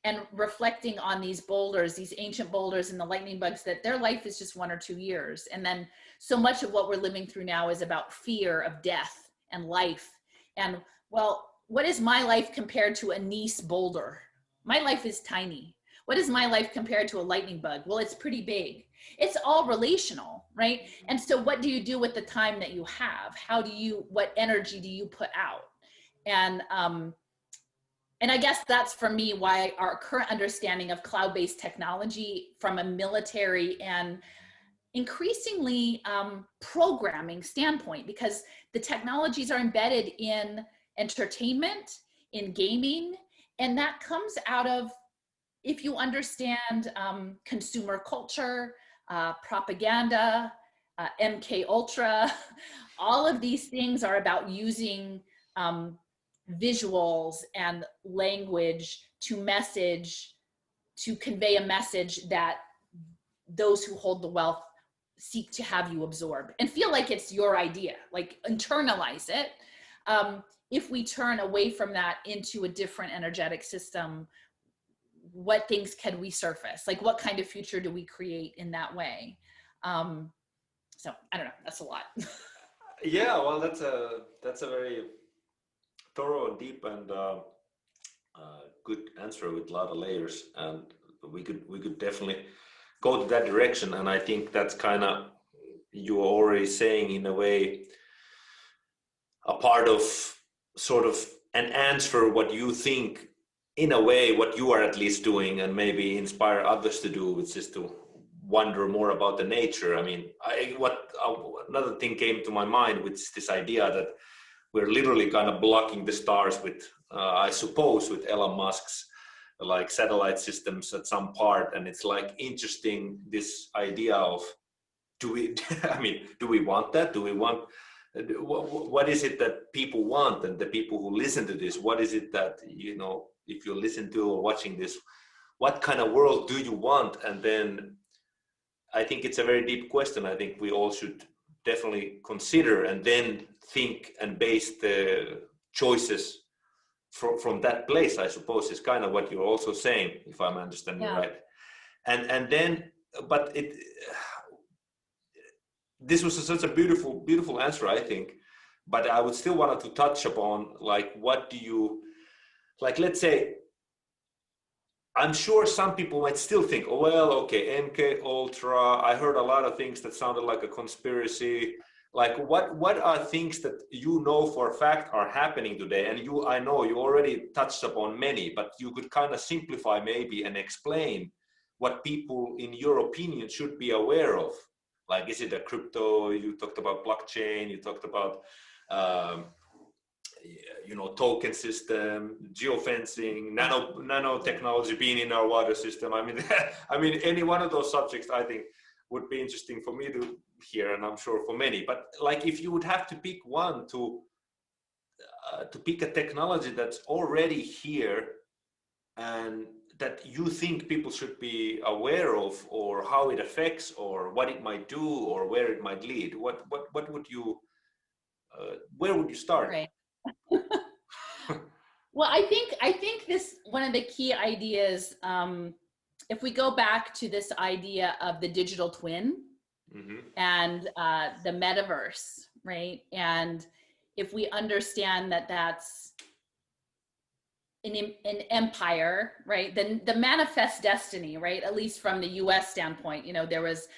S1: and reflecting on these boulders, these ancient boulders and the lightning bugs, that their life is just 1 or 2 years. And then so much of what we're living through now is about fear of death and life. And well, what is my life compared to a Nice boulder? My life is tiny. What is my life compared to a lightning bug? Well, it's pretty big. It's all relational, right? And so what do you do with the time that you have? What energy do you put out? And I guess that's, for me, why our current understanding of cloud-based technology from a military and increasingly programming standpoint, because the technologies are embedded in entertainment, in gaming, and that comes out of, if you understand consumer culture, propaganda, MK Ultra, all of these things are about using visuals and language to convey a message that those who hold the wealth seek to have you absorb and feel like it's your idea, like internalize it. If we turn away from that into a different energetic system, what things can we surface? Like, what kind of future do we create in that way? So I don't know, that's a lot.
S2: Yeah, well, that's a very thorough, deep, and good answer with a lot of layers, and we could definitely go to that direction. And I think that's kind of, you are already saying, in a way, a part of sort of an answer what you think, in a way, what you are at least doing, and maybe inspire others to do, which is to wonder more about the nature. I mean, another thing came to my mind, which is this idea that we're literally kind of blocking the stars with, I suppose, with Elon Musk's like satellite systems at some part. And it's like interesting, this idea of, do we want that? Do we want, what is it that people want, and the people who listen to this, what is it that, you know, if you listen to or watching this, what kind of world do you want? And then I think it's a very deep question. I think we all should definitely consider, and then think and base the choices from that place, I suppose, is kind of what you're also saying, if I'm understanding right. And then, but this was such a beautiful answer, I think. But I would still want to touch upon, like, what do you, like, let's say, I'm sure some people might still think, oh, well, okay, MK Ultra, I heard a lot of things that sounded like a conspiracy. Like, what are things that you know for a fact are happening today? And I know you already touched upon many, but you could kind of simplify maybe and explain what people, in your opinion, should be aware of. Like, is it a crypto? You talked about blockchain, you talked about token system, geofencing, nanotechnology being in our water system. I mean, any one of those subjects, I think, would be interesting for me to hear, and I'm sure for many. But like, if you would have to pick one, to pick a technology that's already here and that you think people should be aware of, or how it affects, or what it might do, or where it might lead, what would you, where would you start?
S1: Right. Well, I think this, one of the key ideas, if we go back to this idea of the digital twin, mm-hmm. and the metaverse, right? And if we understand that that's an empire, right? Then the manifest destiny, right? At least from the US standpoint, there was,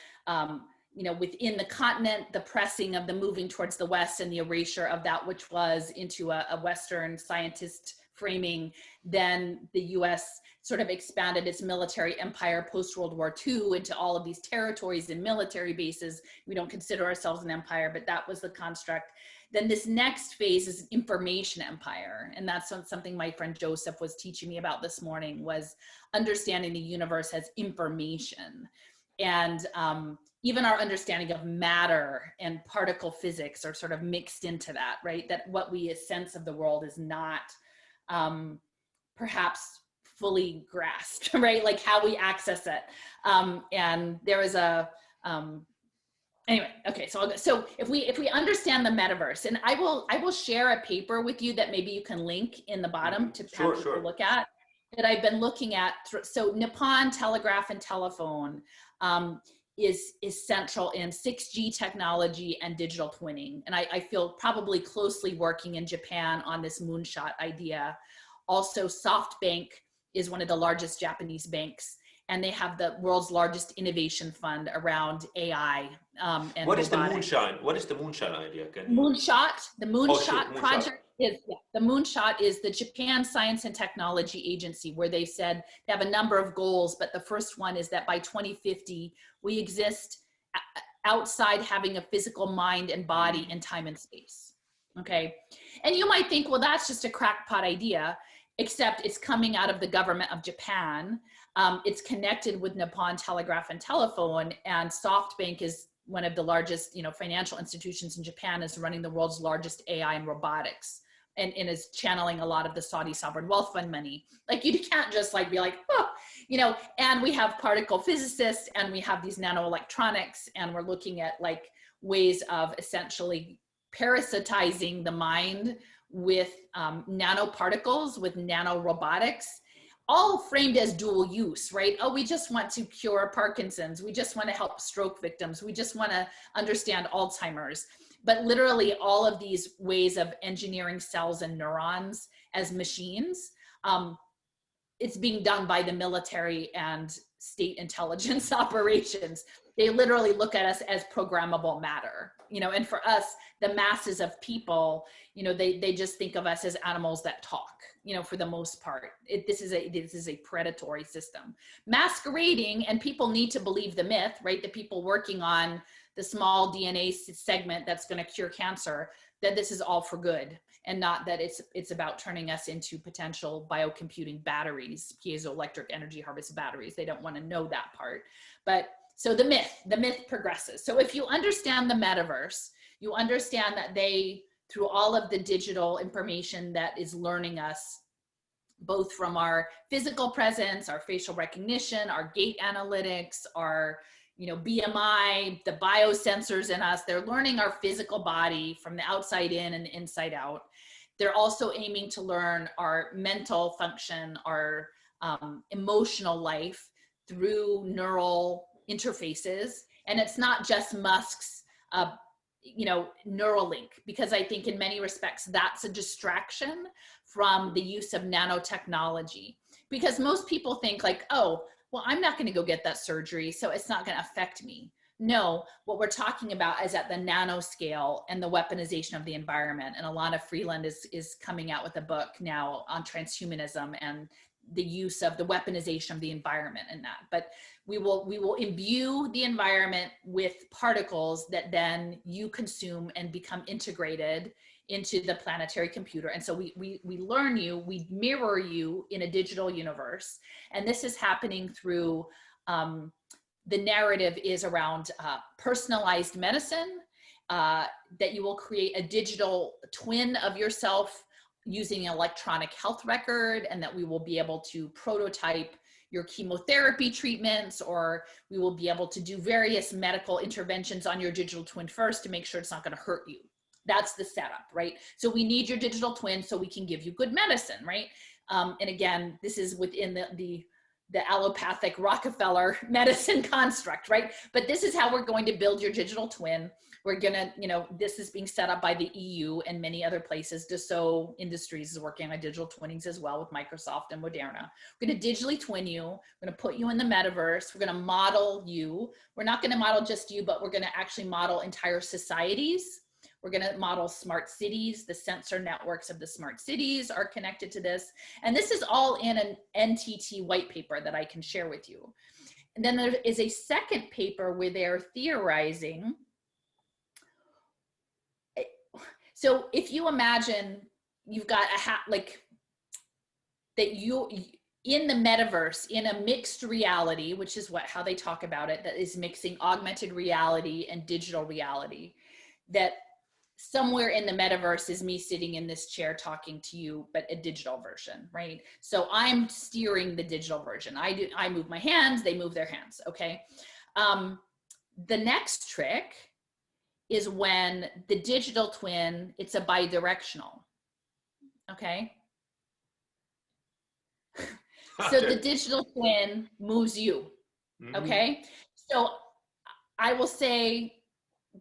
S1: within the continent, the pressing of the moving towards the West and the erasure of that which was into a Western scientist framing. Then the US sort of expanded its military empire post-World War II into all of these territories and military bases. We don't consider ourselves an empire, but that was the construct. Then this next phase is information empire. And that's something my friend Joseph was teaching me about this morning, was understanding the universe as information. And even our understanding of matter and particle physics are sort of mixed into that, right? That what we sense of the world is not perhaps fully grasped, right? Like how we access it. And there is a, anyway, okay, so if we understand the metaverse, and I will share a paper with you that maybe you can link in the bottom to have people look at, that I've been looking at. So Nippon Telegraph and Telephone is central in 6G technology and digital twinning. And I feel probably closely working in Japan on this moonshot idea. Also, SoftBank is one of the largest Japanese banks, and they have the world's largest innovation fund around AI and
S2: what is the
S1: robotics.
S2: moonshine? What is the moonshine idea?
S1: The Moonshot project
S2: Moonshot.
S1: is the Japan Science and Technology Agency, where they said they have a number of goals, but the first one is that by 2050, we exist outside having a physical mind and body in time and space. Okay. And you might think, well, that's just a crackpot idea, except it's coming out of the government of Japan. It's connected with Nippon Telegraph and Telephone, and SoftBank is one of the largest, financial institutions in Japan, is running the world's largest AI and robotics, and is channeling a lot of the Saudi sovereign wealth fund money. Like, you can't just be like, oh, and we have particle physicists, and we have these nanoelectronics, and we're looking at ways of essentially parasitizing the mind with nanoparticles, with nanorobotics, all framed as dual use, right? Oh, we just want to cure Parkinson's. We just want to help stroke victims. We just want to understand Alzheimer's. But literally all of these ways of engineering cells and neurons as machines, it's being done by the military and state intelligence operations. They literally look at us as programmable matter, and for us, the masses of people, they just think of us as animals that talk, for the most part. This is a predatory system masquerading, and people need to believe the myth, right? The people working on the small DNA segment that's going to cure cancer, that this is all for good, and not that it's about turning us into potential biocomputing batteries, piezoelectric energy harvest batteries. They don't want to know that part. But so the myth progresses. So if you understand the metaverse, you understand that through all of the digital information that is learning us, both from our physical presence, our facial recognition, our gait analytics, our BMI, the biosensors in us, they're learning our physical body from the outside in and the inside out. They're also aiming to learn our mental function, our emotional life through neural interfaces. And it's not just Musk's, Neuralink, because I think in many respects, that's a distraction from the use of nanotechnology. Because most people think oh, well, I'm not going to go get that surgery, so it's not going to affect me. No, what we're talking about is at the nanoscale and the weaponization of the environment. And Alana Freeland is coming out with a book now on transhumanism and the use of the weaponization of the environment in that. But we will imbue the environment with particles that then you consume and become integrated into the planetary computer. And so we learn you, we mirror you in a digital universe. And this is happening through, the narrative is around personalized medicine, that you will create a digital twin of yourself using an electronic health record, and that we will be able to prototype your chemotherapy treatments, or we will be able to do various medical interventions on your digital twin first to make sure it's not going to hurt you. That's the setup, right? So we need your digital twin so we can give you good medicine, right? And again, this is within the allopathic Rockefeller medicine construct, right? But this is how we're going to build your digital twin. We're gonna, this is being set up by the EU and many other places. Dassault Industries is working on digital twinnings as well with Microsoft and Moderna. We're gonna digitally twin you. We're gonna put you in the metaverse. We're gonna model you. We're not gonna model just you, but we're gonna actually model entire societies. We're going to model smart cities. The sensor networks of the smart cities are connected to this. And this is all in an NTT white paper that I can share with you. And then there is a second paper where they're theorizing. So if you imagine you've got like that you in the metaverse, in a mixed reality, which is how they talk about it, that is mixing augmented reality and digital reality, that somewhere in the metaverse is me sitting in this chair talking to you, but a digital version, right? So I'm steering the digital version. I move my hands, they move their hands, okay? The next trick is when the digital twin, it's a bidirectional, okay? So the digital twin moves you, okay? So I will say,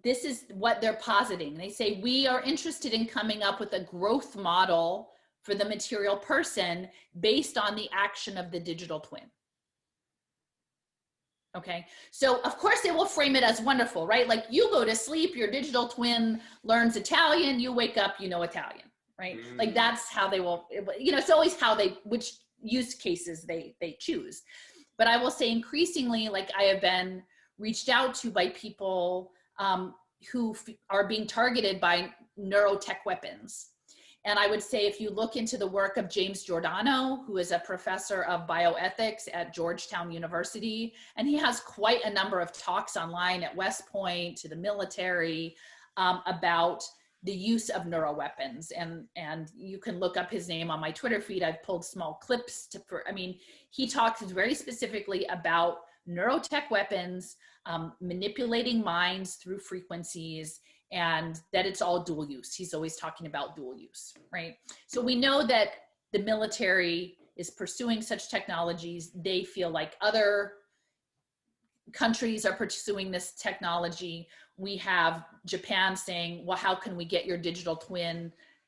S1: this is what they're positing. They say, we are interested in coming up with a growth model for the material person based on the action of the digital twin. Okay, so of course they will frame it as wonderful, right? Like you go to sleep, your digital twin learns Italian, you wake up, you know Italian, right? Like that's how they will, you know, it's always how which use cases they choose. But I will say increasingly, like I have been reached out to by people who are being targeted by neurotech weapons. And I would say if you look into the work of James Giordano, who is a professor of bioethics at Georgetown University, and he has quite a number of talks online at West Point, to the military, about the use of neuroweapons. And you can look up his name on my Twitter feed. I've pulled small clips I mean, he talks very specifically about neurotech weapons, manipulating minds through frequencies, and that it's all dual use. He's always talking about dual use, right? So we know that the military is pursuing such technologies. They feel like other countries are pursuing this technology. We have Japan saying, well, how can we get your digital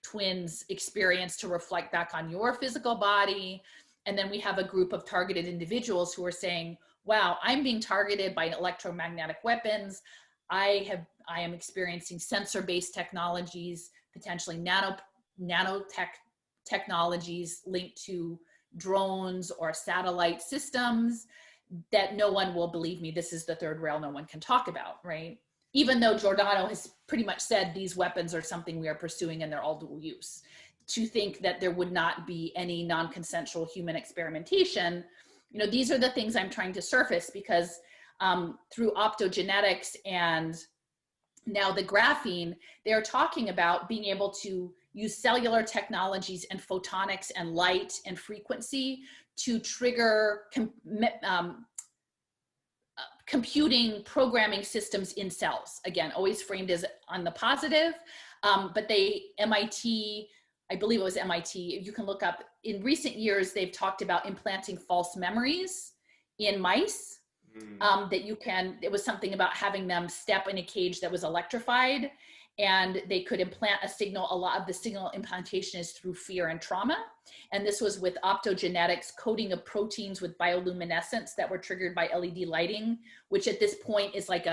S1: twins experience to reflect back on your physical body? And then we have a group of targeted individuals who are saying, wow, I'm being targeted by electromagnetic weapons. I am experiencing sensor-based technologies, potentially nanotech technologies linked to drones or satellite systems that no one will believe me. This is the third rail no one can talk about, right? Even though Giordano has pretty much said these weapons are something we are pursuing and they're all dual use. To think that there would not be any non-consensual human experimentation, you know, these are the things I'm trying to surface, because through optogenetics and now the graphene, they're talking about being able to use cellular technologies and photonics and light and frequency to trigger computing programming systems in cells. Again, always framed as on the positive, but MIT, I believe it was MIT, you can look up, in recent years, they've talked about implanting false memories in mice. It was something about having them step in a cage that was electrified, and they could implant a signal. A lot of the signal implantation is through fear and trauma. And this was with optogenetics, coding of proteins with bioluminescence that were triggered by LED lighting, which at this point is like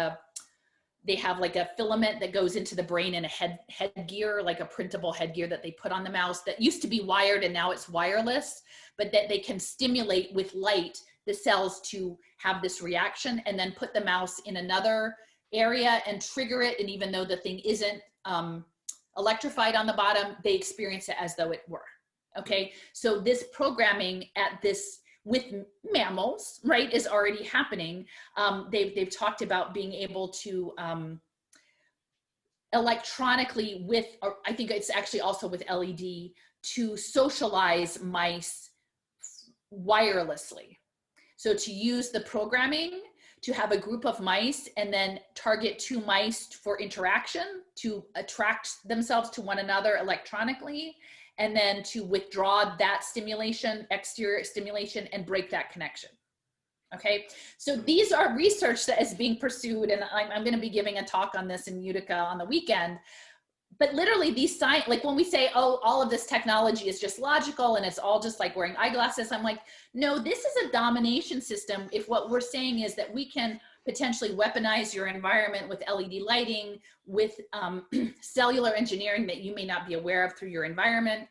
S1: they have like a filament that goes into the brain in a headgear, like a printable headgear that they put on the mouse that used to be wired and now it's wireless, but that they can stimulate with light the cells to have this reaction and then put the mouse in another area and trigger it. And even though the thing isn't electrified on the bottom, they experience it as though it were. Okay, so this programming with mammals, right, is already happening. They've talked about being able to electronically or I think it's actually also with LED, to socialize mice wirelessly. So to use the programming to have a group of mice and then target 2 mice for interaction, to attract themselves to one another electronically, and then to withdraw that stimulation, exterior stimulation, and break that connection. Okay, so these are research that is being pursued, and I'm going to be giving a talk on this in Utica on the weekend. But literally these science, like when we say, oh, all of this technology is just logical and it's all just like wearing eyeglasses, I'm like, no, this is a domination system if what we're saying is that we can potentially weaponize your environment with LED lighting, with cellular engineering that you may not be aware of through your environment.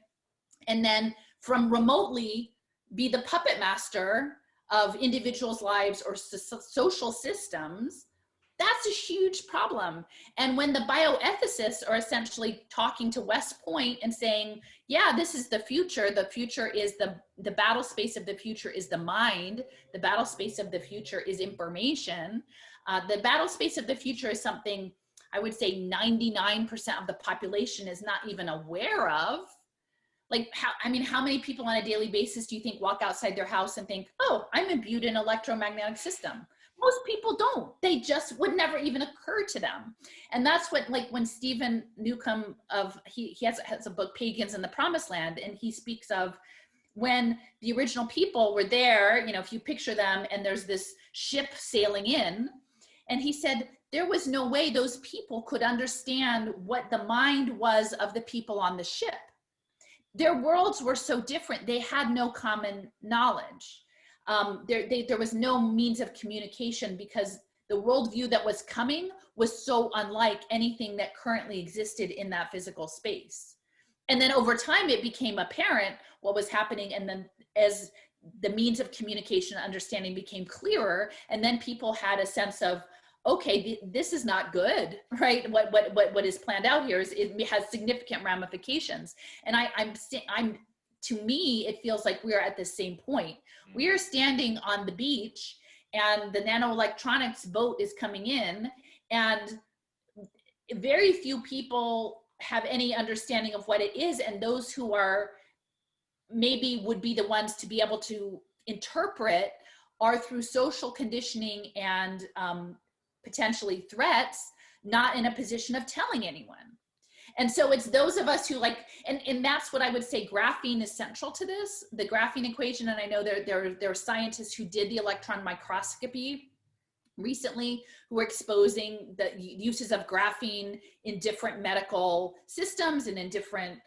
S1: And then from remotely be the puppet master of individuals' lives or social systems. That's a huge problem. And when the bioethicists are essentially talking to West Point and saying, yeah, this is the future is the battle space of the future is the mind, the battle space of the future is information, the battle space of the future is something I would say 99% of the population is not even aware of. Like, how many people on a daily basis do you think walk outside their house and think, oh, I'm imbued in an electromagnetic system? Most people don't. They just would never even occur to them. And that's what, like, when Stephen Newcomb he has a book, Pagans in the Promised Land, and he speaks of when the original people were there, if you picture them and there's this ship sailing in, and he said, there was no way those people could understand what the mind was of the people on the ship. Their worlds were so different. They had no common knowledge. There was no means of communication because the worldview that was coming was so unlike anything that currently existed in that physical space. And then over time, it became apparent what was happening. And then as the means of communication and understanding became clearer, and then people had a sense of, okay, this is not good, right? What is planned out here it has significant ramifications. And to me, it feels like we're at the same point. We are standing on the beach and the nanoelectronics boat is coming in, and very few people have any understanding of what it is. And those who are maybe would be the ones to be able to interpret are through social conditioning and potentially threats, not in a position of telling anyone. And so it's those of us who and that's what I would say graphene is central to this, the graphene equation. And I know there are scientists who did the electron microscopy recently who are exposing the uses of graphene in different medical systems and in different,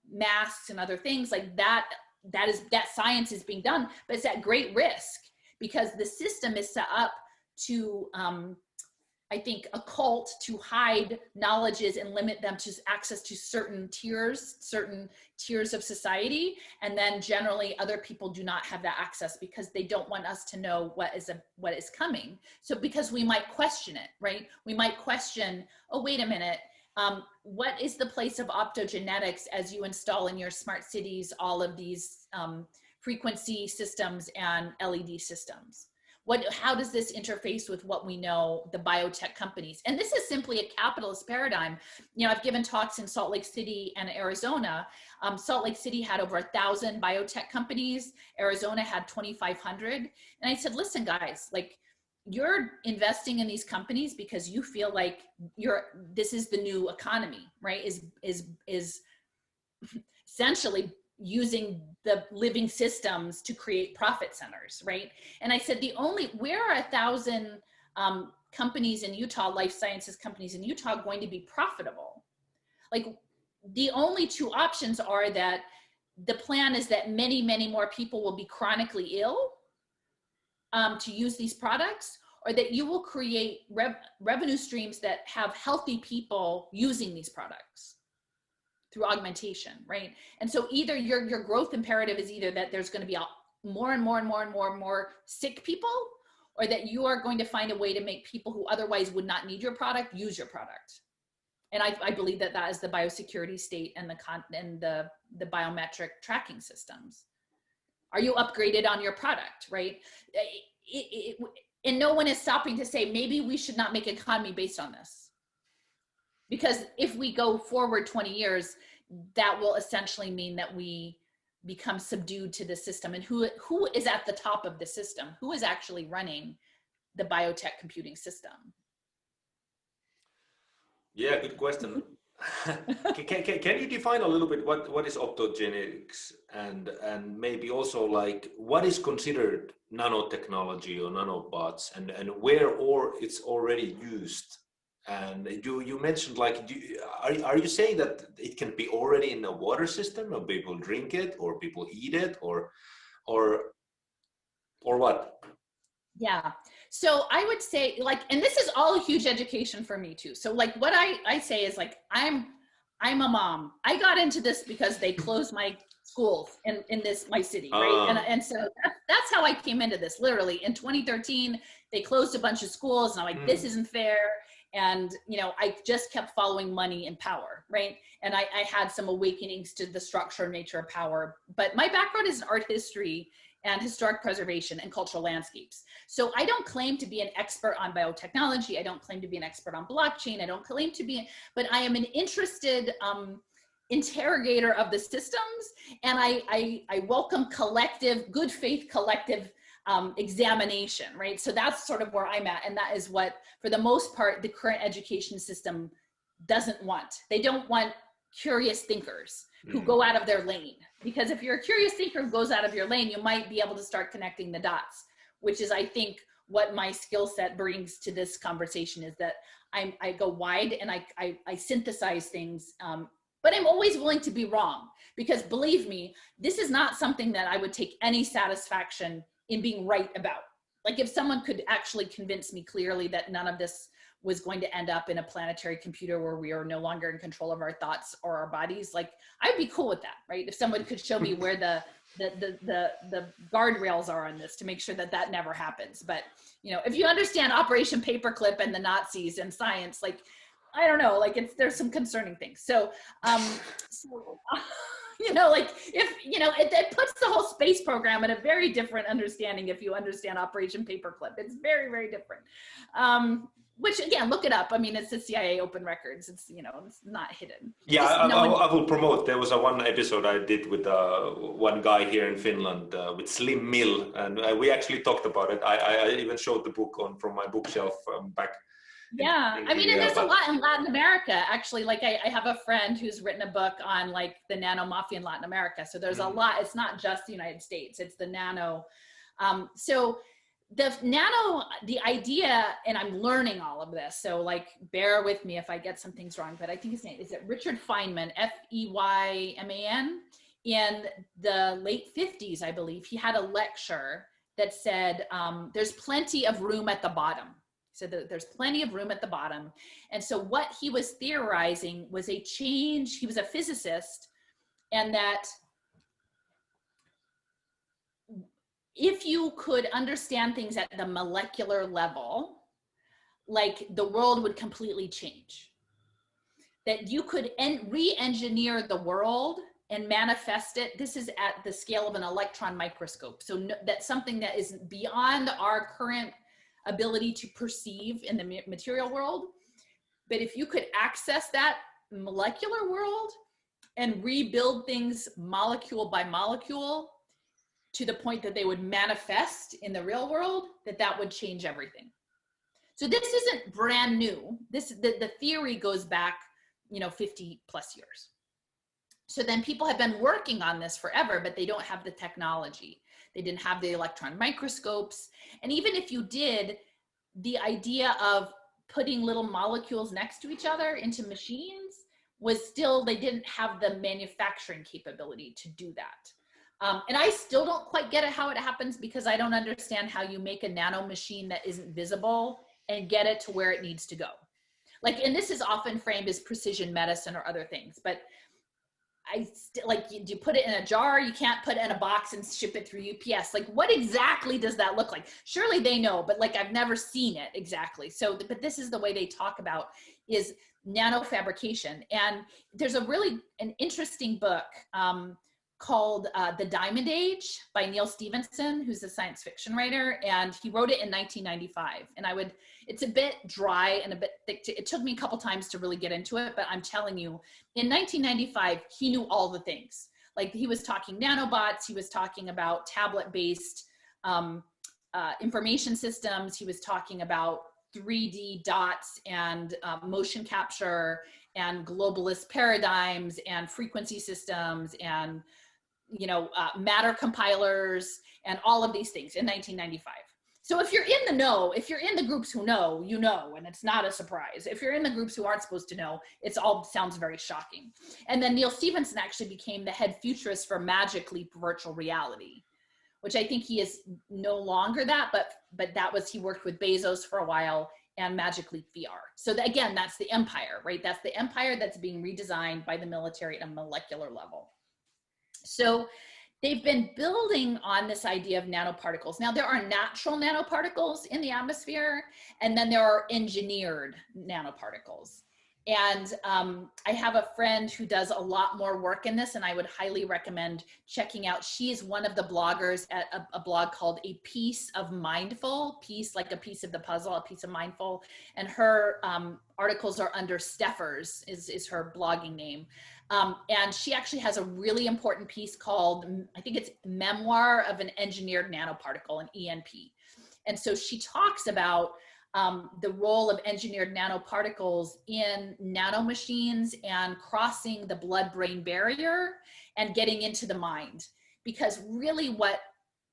S1: masks and other things like that. That science is being done, but it's at great risk because the system is set up to, I think, occult, to hide knowledges and limit them to access to certain tiers of society. And then generally other people do not have that access because they don't want us to know what is coming. So because we might question it, right? We might question, oh, wait a minute. What is the place of optogenetics as you install in your smart cities all of these frequency systems and LED systems? How does this interface with what we know, the biotech companies? And this is simply a capitalist paradigm. I've given talks in Salt Lake City and Arizona. Salt Lake City had over 1,000 biotech companies. Arizona had 2,500. And I said, listen, guys, you're investing in these companies because you feel like this is the new economy, right? Is essentially using the living systems to create profit centers, right? And I said, where are 1,000 companies in Utah, life sciences companies in Utah, going to be profitable? The only two options are that the plan is that many, many more people will be chronically ill to use these products, or that you will create revenue streams that have healthy people using these products through augmentation, right? And so either your growth imperative is either that there's going to be more and more sick people, or that you are going to find a way to make people who otherwise would not need your product use your product. And I believe that is the biosecurity state and the biometric tracking systems. Are you upgraded on your product, right? And no one is stopping to say, maybe we should not make an economy based on this. Because if we go forward 20 years, that will essentially mean that we become subdued to the system. And who is at the top of the system? Who is actually running the biotech computing system?
S2: Yeah, good question. Can you define a little bit what is optogenetics and maybe also what is considered nanotechnology or nanobots and where it's already used? And you mentioned are you saying that it can be already in a water system, or people drink it, or people eat it, or what?
S1: Yeah. So I would say like, and this is all a huge education for me too. So like what I say is like, I'm a mom. I got into this because they closed my schools in my city, right? And so that's how I came into this. Literally in 2013, they closed a bunch of schools and I'm like, this isn't fair. And, you know, I just kept following money and power, right? And I had some awakenings to the structure and nature of power. But my background is in art history and historic preservation and cultural landscapes. So I don't claim to be an expert on biotechnology. I don't claim to be an expert on blockchain. I don't claim to be, but I am an interested interrogator of the systems. And I welcome collective, good faith collective examination, right? So that's sort of where I'm at. And that is what, for the most part, the current education system doesn't want. They don't want curious thinkers who go out of their lane. Because if you're a curious thinker who goes out of your lane, you might be able to start connecting the dots, which is, I think, what my skill set brings to this conversation is that I go wide and I synthesize things, but I'm always willing to be wrong, because believe me, this is not something that I would take any satisfaction in being right about. Like if someone could actually convince me clearly that none of this was going to end up in a planetary computer where we are no longer in control of our thoughts or our bodies, like I'd be cool with that, right? If someone could show me where the guardrails are on this to make sure that that never happens. But, you know, if you understand Operation Paperclip and the Nazis and science, like, I don't know, like there's some concerning things. So, you know, like if, you know, it puts the whole space program in a very different understanding if you understand Operation Paperclip. It's very, very different. Which again, look it up. I mean, it's the CIA open records. It's, you know, it's not hidden.
S2: Yeah, I will promote. There was one episode I did with one guy here in Finland with Slim Mill, and we actually talked about it. I even showed the book from my bookshelf back.
S1: Yeah, I mean, and there's a lot in Latin America, actually. Like I have a friend who's written a book on like the nano mafia in Latin America. So there's a lot. It's not just the United States, it's the nano. So the nano, the idea, and I'm learning all of this, so like bear with me if I get some things wrong, but I think his name is Richard Feynman, F-E-Y-M-A-N. In the late 50s, I believe, he had a lecture that said there's plenty of room at the bottom. So there's plenty of room at the bottom. And so what he was theorizing was a change. He was a physicist, and that if you could understand things at the molecular level, like the world would completely change. That you could re-engineer the world and manifest it. This is at the scale of an electron microscope. So that's something that is beyond our current ability to perceive in the material world. But if you could access that molecular world and rebuild things molecule by molecule to the point that they would manifest in the real world, that would change everything. So this isn't brand new. The theory goes back, you know, 50 plus years. So then people have been working on this forever, but they don't have the technology. They didn't have the electron microscopes. And even if you did, the idea of putting little molecules next to each other into machines was still, they didn't have the manufacturing capability to do that. And I still don't quite get it how it happens, because I don't understand how you make a nano machine that isn't visible and get it to where it needs to go. Like, and this is often framed as precision medicine or other things, but like, you put it in a jar, you can't put it in a box and ship it through UPS. Like, what exactly does that look like? Surely they know, but like, I've never seen it exactly. So, but this is the way they talk about is nanofabrication. And there's an interesting book called The Diamond Age by Neil Stephenson, who's a science fiction writer. And he wrote it in 1995. And it's a bit dry and a bit thick. It took me a couple times to really get into it, but I'm telling you, in 1995, he knew all the things. Like, he was talking nanobots, he was talking about tablet-based information systems, he was talking about 3D dots and motion capture and globalist paradigms and frequency systems and, you know, matter compilers and all of these things in 1995. So if you're in the know, if you're in the groups who know, you know, and it's not a surprise. If you're in the groups who aren't supposed to know, it's all sounds very shocking. And then Neil Stephenson actually became the head futurist for Magic Leap virtual reality, which I think he is no longer that, but that was, he worked with Bezos for a while, and Magic Leap VR. So that, again, that's the empire, right? That's the empire that's being redesigned by the military at a molecular level. So they've been building on this idea of nanoparticles. Now, there are natural nanoparticles in the atmosphere, and then there are engineered nanoparticles. And I have a friend who does a lot more work in this, and I would highly recommend checking out. She is one of the bloggers at a blog called A Piece of Mindful, piece like a piece of the puzzle, a piece of mindful. And her articles are under Steffers is her blogging name. And she actually has a really important piece called, I think it's Memoir of an Engineered Nanoparticle, an ENP. And so she talks about the role of engineered nanoparticles in nanomachines and crossing the blood-brain barrier and getting into the mind. Because really what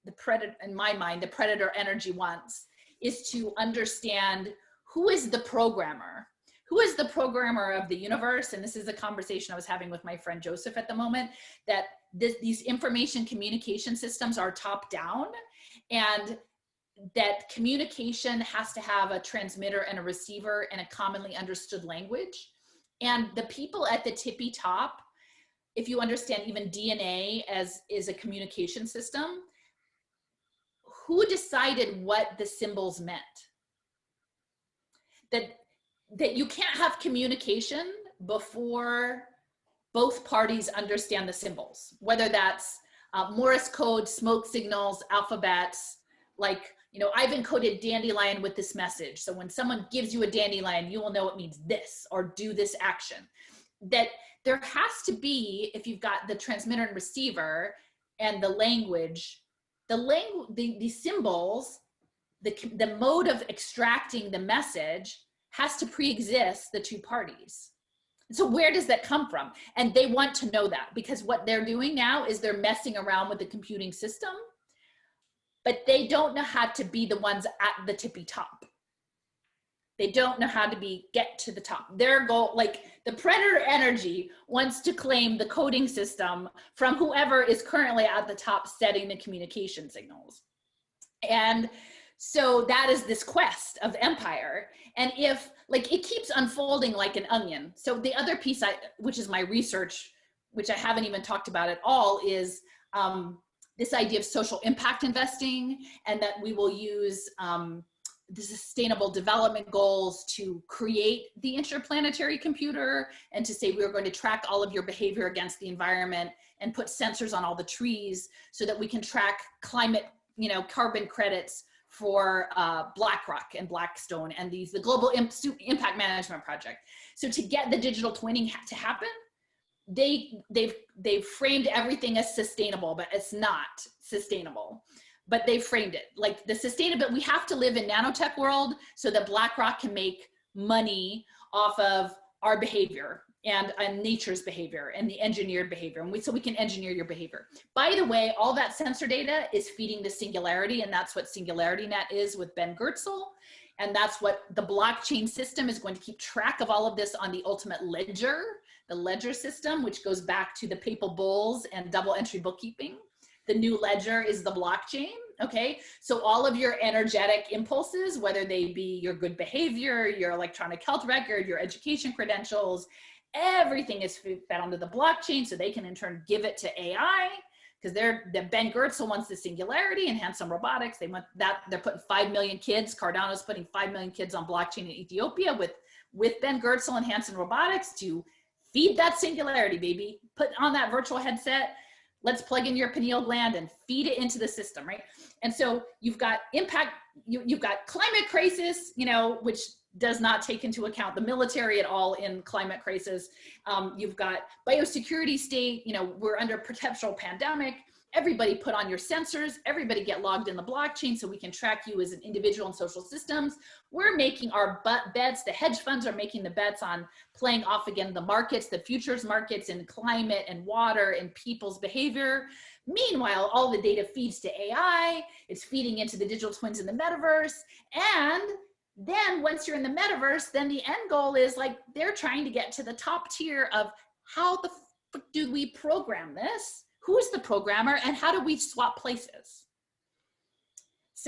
S1: the predator, in my mind, the predator energy wants is to understand who is the programmer. Who is the programmer of the universe? And this is a conversation I was having with my friend Joseph at the moment, that these information communication systems are top down, and that communication has to have a transmitter and a receiver and a commonly understood language. And the people at the tippy top, if you understand even DNA as is a communication system, who decided what the symbols meant? That you can't have communication before both parties understand the symbols, whether that's Morse code, smoke signals, alphabets, like, you know, I've encoded dandelion with this message. So when someone gives you a dandelion, you will know it means this or do this action. That there has to be, if you've got the transmitter and receiver and the language, the symbols, the mode of extracting the message has to pre-exist the two parties. So where does that come from? And they want to know that, because what they're doing now is they're messing around with the computing system, but they don't know how to be the ones at the tippy top. They don't know how to get to the top. Their goal, like the predator energy wants to claim the coding system from whoever is currently at the top setting the communication signals. And so that is this quest of empire. And if, like, it keeps unfolding like an onion. So the other piece, which is my research, which I haven't even talked about at all, is this idea of social impact investing, and that we will use the sustainable development goals to create the interplanetary computer, and to say we're going to track all of your behavior against the environment and put sensors on all the trees so that we can track climate, you know, carbon credits for BlackRock and Blackstone and the Global Impact Management Project. So to get the digital twinning to happen, they've framed everything as sustainable, but it's not sustainable. But they framed it like the sustainable. We have to live in nanotech world so that BlackRock can make money off of our behavior and nature's behavior and the engineered behavior, and so we can engineer your behavior. By the way, all that sensor data is feeding the Singularity, and that's what SingularityNet is with Ben Goertzel. And that's what the blockchain system is going to keep track of all of this on the ultimate ledger, the ledger system, which goes back to the papal bulls and double entry bookkeeping. The new ledger is the blockchain, okay? So all of your energetic impulses, whether they be your good behavior, your electronic health record, your education credentials, everything is fed onto the blockchain, so they can in turn give it to AI, because Ben Goertzel wants the singularity and Handsome Robotics. They want that. They're putting 5 million kids. Cardano's putting 5 million kids on blockchain in Ethiopia with Ben Goertzel and Handsome Robotics to feed that singularity, baby. Put on that virtual headset. Let's plug in your pineal gland and feed it into the system, right? And so you've got impact. You've got climate crisis, you know, which does not take into account the military at all in climate crisis. You've got biosecurity state, you know, we're under potential pandemic. Everybody put on your sensors, everybody get logged in the blockchain so we can track you as an individual and social systems. We're making our bets, the hedge funds are making the bets on playing off again the markets, the futures markets in climate and water and people's behavior. Meanwhile, all the data feeds to AI, it's feeding into the digital twins in the metaverse. And then once you're in the metaverse, then the end goal is like, they're trying to get to the top tier of how the fuck do we program this? Who is the programmer and how do we swap places?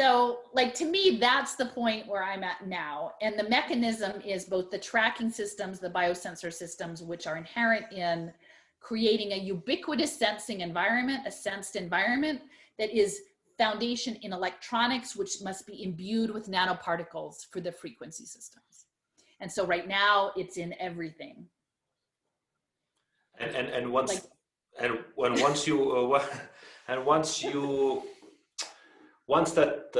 S1: So like, to me, that's the point where I'm at now. And the mechanism is both the tracking systems, the biosensor systems, which are inherent in creating a ubiquitous sensing environment, a sensed environment that is foundation in electronics, which must be imbued with nanoparticles for the frequency systems. And so right now it's in everything.
S2: And once
S1: Like,
S2: and when once you and once that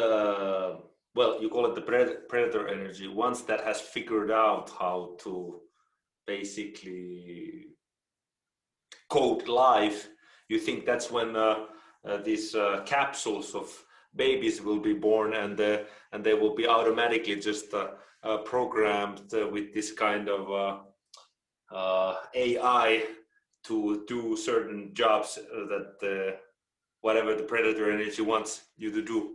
S2: well, you call it the predator energy, once that has figured out how to basically code life, you think that's when these capsules of babies will be born, and they will be automatically just programmed with this kind of AI to do certain jobs that whatever the predator energy wants you to do.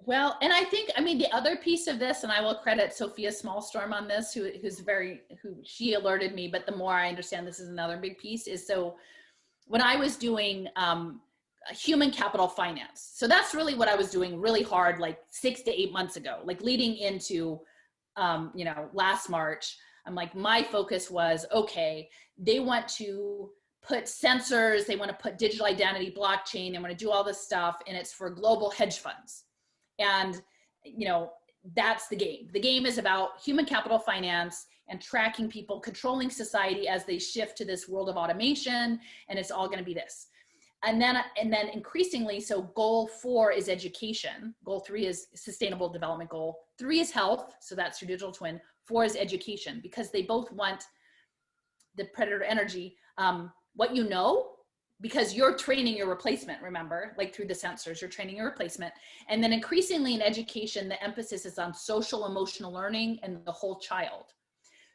S1: well, and I think, I mean, the other piece of this, and I will credit Sophia Smallstorm on this, who she alerted me, but the more I understand, this is another big piece, is so when I was doing human capital finance, so that's really what I was doing really hard, like 6 to 8 months ago, like leading into, you know, last March. I'm like, my focus was, okay, they want to put sensors, they want to put digital identity, blockchain, they want to do all this stuff, and it's for global hedge funds. And, you know, that's the game. The game is about human capital finance and tracking people, controlling society as they shift to this world of automation, and it's all going to be this. And then increasingly, so goal 4 is education. Goal 3 is sustainable development goal. 3 is health. So that's your digital twin. 4 is education, because they both want the predator energy. What you know, because you're training your replacement, remember, like through the sensors, you're training your replacement. And then increasingly in education, the emphasis is on social emotional learning and the whole child.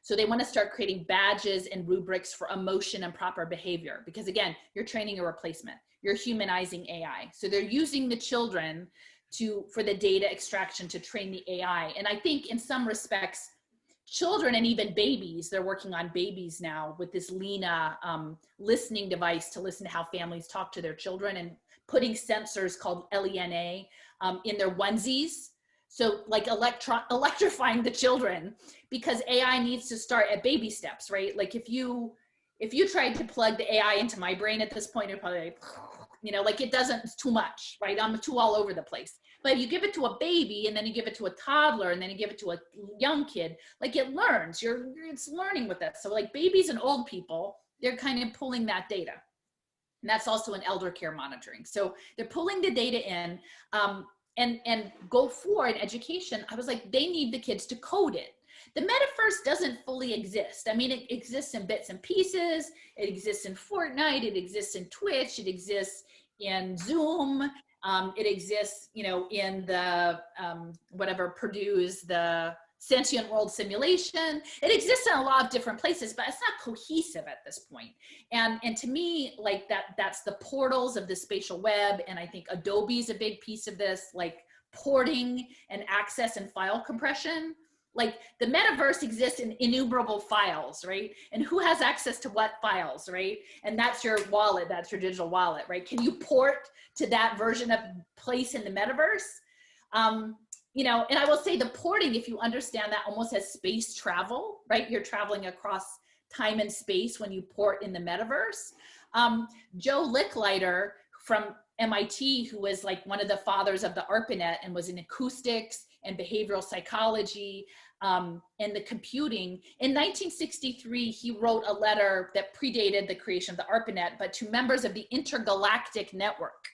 S1: So they want to start creating badges and rubrics for emotion and proper behavior, because again, you're training a replacement, you're humanizing AI. So they're using the children for the data extraction to train the AI. And I think in some respects, children and even babies, they're working on babies now with this Lena listening device to listen to how families talk to their children, and putting sensors called LENA in their onesies. So like electrifying the children, because AI needs to start at baby steps, right? Like if you tried to plug the AI into my brain at this point, it'd probably like, you know, like it doesn't, it's too much, right? I'm too all over the place. But if you give it to a baby, and then you give it to a toddler, and then you give it to a young kid, like it learns, it's learning with it. So like babies and old people, they're kind of pulling that data. And that's also in elder care monitoring. So they're pulling the data in, and goal 4 in education, I was like, they need the kids to code it. The metaverse doesn't fully exist. I mean, it exists in bits and pieces. It exists in Fortnite. It exists in Twitch. It exists in Zoom. It exists, you know, in the, whatever Purdue's, the sentient world simulation. It exists in a lot of different places, but it's not cohesive at this point. And to me, like that's the portals of the spatial web. And I think Adobe is a big piece of this, like porting and access and file compression. Like the metaverse exists in innumerable files, right? And who has access to what files, right? And that's your wallet, that's your digital wallet, right? Can you port to that version of place in the metaverse? You know, and I will say the porting, if you understand that, almost as space travel, right? You're traveling across time and space when you port in the metaverse. Joe Licklider from MIT, who was like one of the fathers of the ARPANET and was in acoustics and behavioral psychology and the computing. In 1963, he wrote a letter that predated the creation of the ARPANET, but to members of the Intergalactic Network.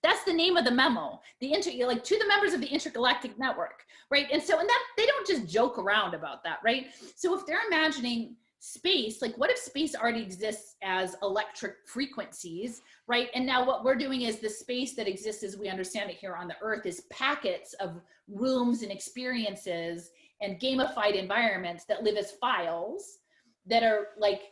S1: That's the name of the memo, like to the members of the Intergalactic Network, right? And so, and that they don't just joke around about that, right? So if they're imagining space, like what if space already exists as electric frequencies, right? And now what we're doing is the space that exists as we understand it here on the Earth is packets of rooms and experiences and gamified environments that live as files that are like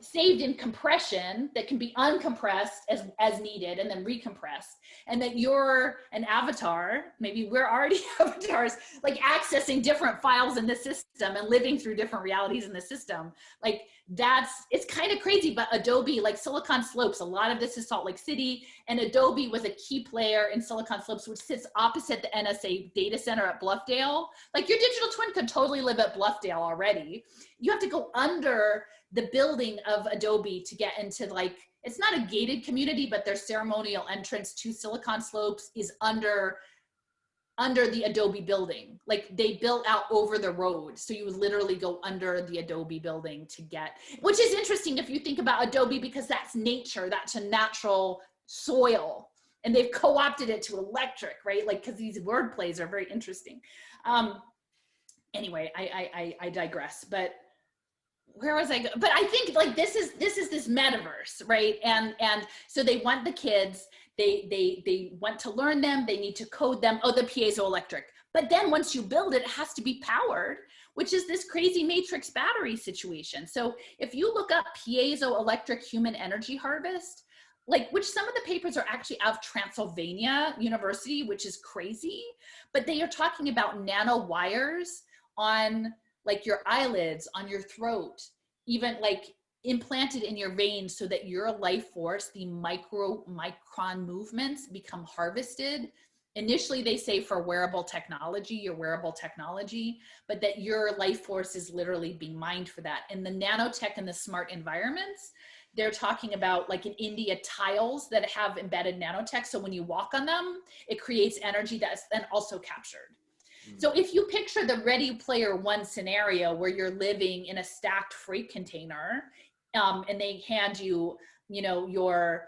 S1: saved in compression that can be uncompressed as needed and then recompressed, and that you're an avatar, maybe we're already avatars, like accessing different files in the system and living through different realities in the system. Like it's kind of crazy. But Adobe, like Silicon Slopes, a lot of this is Salt Lake City, and Adobe was a key player in Silicon Slopes, which sits opposite the NSA data center at Bluffdale. Like your digital twin could totally live at Bluffdale already. You have to go under the building of Adobe to get into, like, it's not a gated community, but their ceremonial entrance to Silicon Slopes is under the Adobe building. Like they built out over the road. So you would literally go under the Adobe building to get, which is interesting if you think about Adobe, because that's nature, that's a natural soil. And they've co-opted it to electric, right? Like, cause these word plays are very interesting. Anyway, I digress, but where was I? But I think like this is this metaverse, right? And so they want the kids, they want to learn them, they need to code them. Oh, the piezoelectric. But then once you build it, it has to be powered, which is this crazy matrix battery situation. So if you look up piezoelectric human energy harvest, like, which some of the papers are actually out of Transylvania University, which is crazy, but they are talking about nano wires on like your eyelids, on your throat, even like implanted in your veins, so that your life force, the micron movements, become harvested. Initially, they say for wearable technology, your wearable technology, but that your life force is literally being mined for that. And the nanotech and the smart environments, they're talking about, like in India, tiles that have embedded nanotech. So when you walk on them, it creates energy that's then also captured. So if you picture the Ready Player One scenario where you're living in a stacked freight container, and they hand you, your,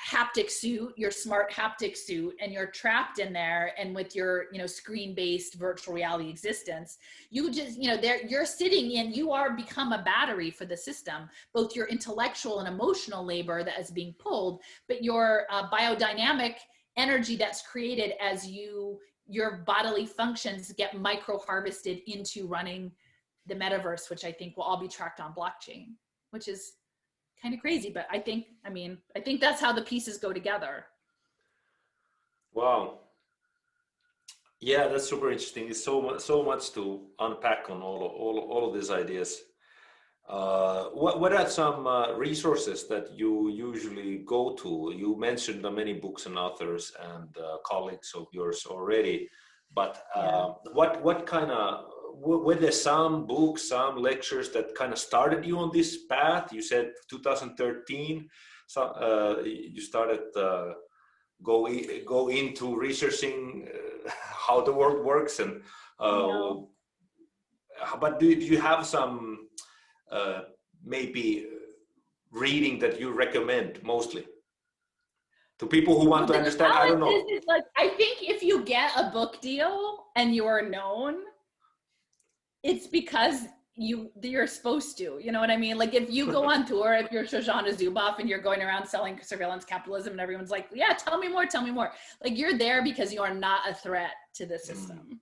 S1: haptic suit, your smart haptic suit, and you're trapped in there, and with your, screen-based virtual reality existence, you just, you're sitting in, you are become a battery for the system, both your intellectual and emotional labor that is being pulled, but your biodynamic energy that's created as your bodily functions get micro harvested into running the metaverse, which I think will all be tracked on blockchain, which is kind of crazy. But I think that's how the pieces go together.
S2: Wow. Yeah, that's super interesting. It's so much to unpack on all of these ideas. What are some resources that you usually go to? You mentioned many books and authors and colleagues of yours already, but what kind of, were there some books, some lectures that kind of started you on this path? You said 2013, so you started go into researching how the world works, and but do you have some maybe reading that you recommend mostly to people who want to understand? I don't know.
S1: Is like, I think if you get a book deal and you are known, it's because you're supposed to, you know what I mean? Like if you go on tour, if you're Shoshana Zuboff and you're going around selling surveillance capitalism and everyone's like, yeah, tell me more. Like you're there because you are not a threat to the system.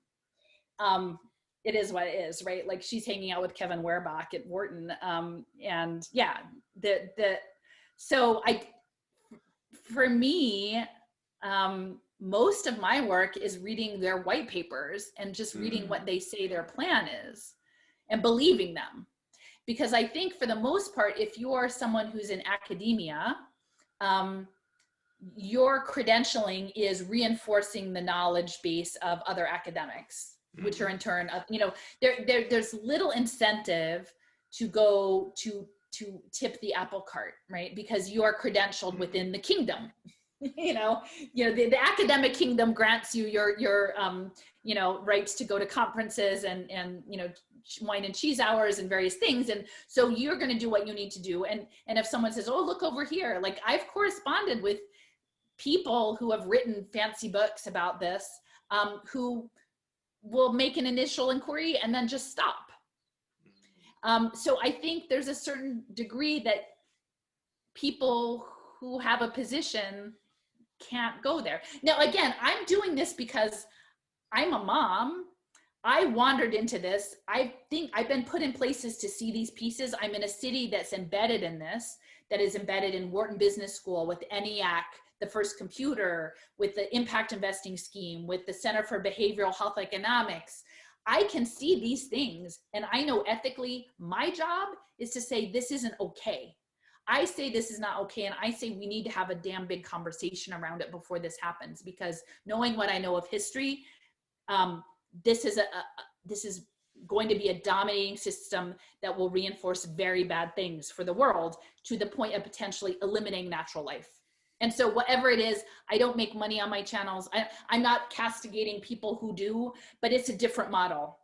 S1: It is what it is, right? Like she's hanging out with Kevin Werbach at Wharton. And yeah, for me, most of my work is reading their white papers and just reading what they say their plan is and believing them. Because I think for the most part, if you are someone who's in academia, your credentialing is reinforcing the knowledge base of other academics, which are in turn, there's little incentive to go to tip the apple cart, right? Because you are credentialed within the kingdom. The academic kingdom grants you your rights to go to conferences and wine and cheese hours and various things, and so you're going to do what you need to do. And if someone says, oh, look over here, like I've corresponded with people who have written fancy books about this, who will make an initial inquiry and then just stop. So I think there's a certain degree that people who have a position can't go there. Now, again, I'm doing this because I'm a mom. I wandered into this. I think I've been put in places to see these pieces. I'm in a city that's embedded in this, that is embedded in Wharton Business School with ENIAC, the first computer, with the impact investing scheme, with the Center for Behavioral Health Economics. I can see these things, and I know ethically my job is to say this isn't okay. I say this is not okay, and I say we need to have a damn big conversation around it before this happens, because knowing what I know of history, this is going to be a dominating system that will reinforce very bad things for the world, to the point of potentially eliminating natural life. And so whatever it is, I don't make money on my channels. I'm not castigating people who do, but it's a different model.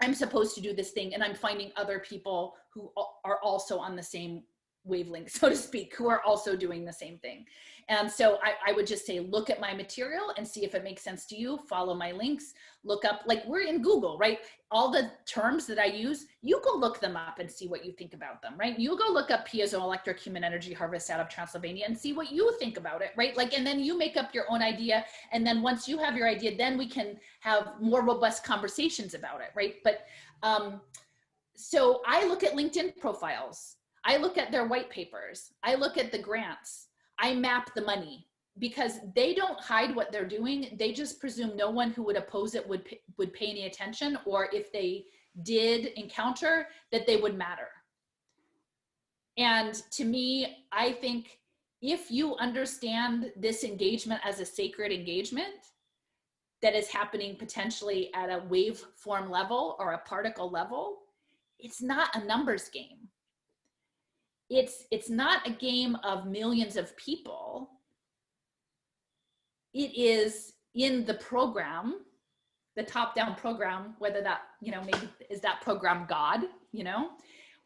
S1: I'm supposed to do this thing, and I'm finding other people who are also on the same wavelength, so to speak, who are also doing the same thing. And so I would just say, look at my material and see if it makes sense to you. Follow my links, look up, like we're in Google, right? All the terms that I use, you go look them up and see what you think about them, right? You go look up piezoelectric human energy harvest out of Transylvania and see what you think about it, right? Like, and then you make up your own idea. And then once you have your idea, then we can have more robust conversations about it, right? But so I look at LinkedIn profiles. I look at their white papers. I look at the grants. I map the money, because they don't hide what they're doing. They just presume no one who would oppose it would pay any attention, or if they did encounter, that they would matter. And to me, I think if you understand this engagement as a sacred engagement that is happening potentially at a waveform level or a particle level, it's not a numbers game. It's not a game of millions of people. It is in the program, the top-down program, whether that, maybe is that program God,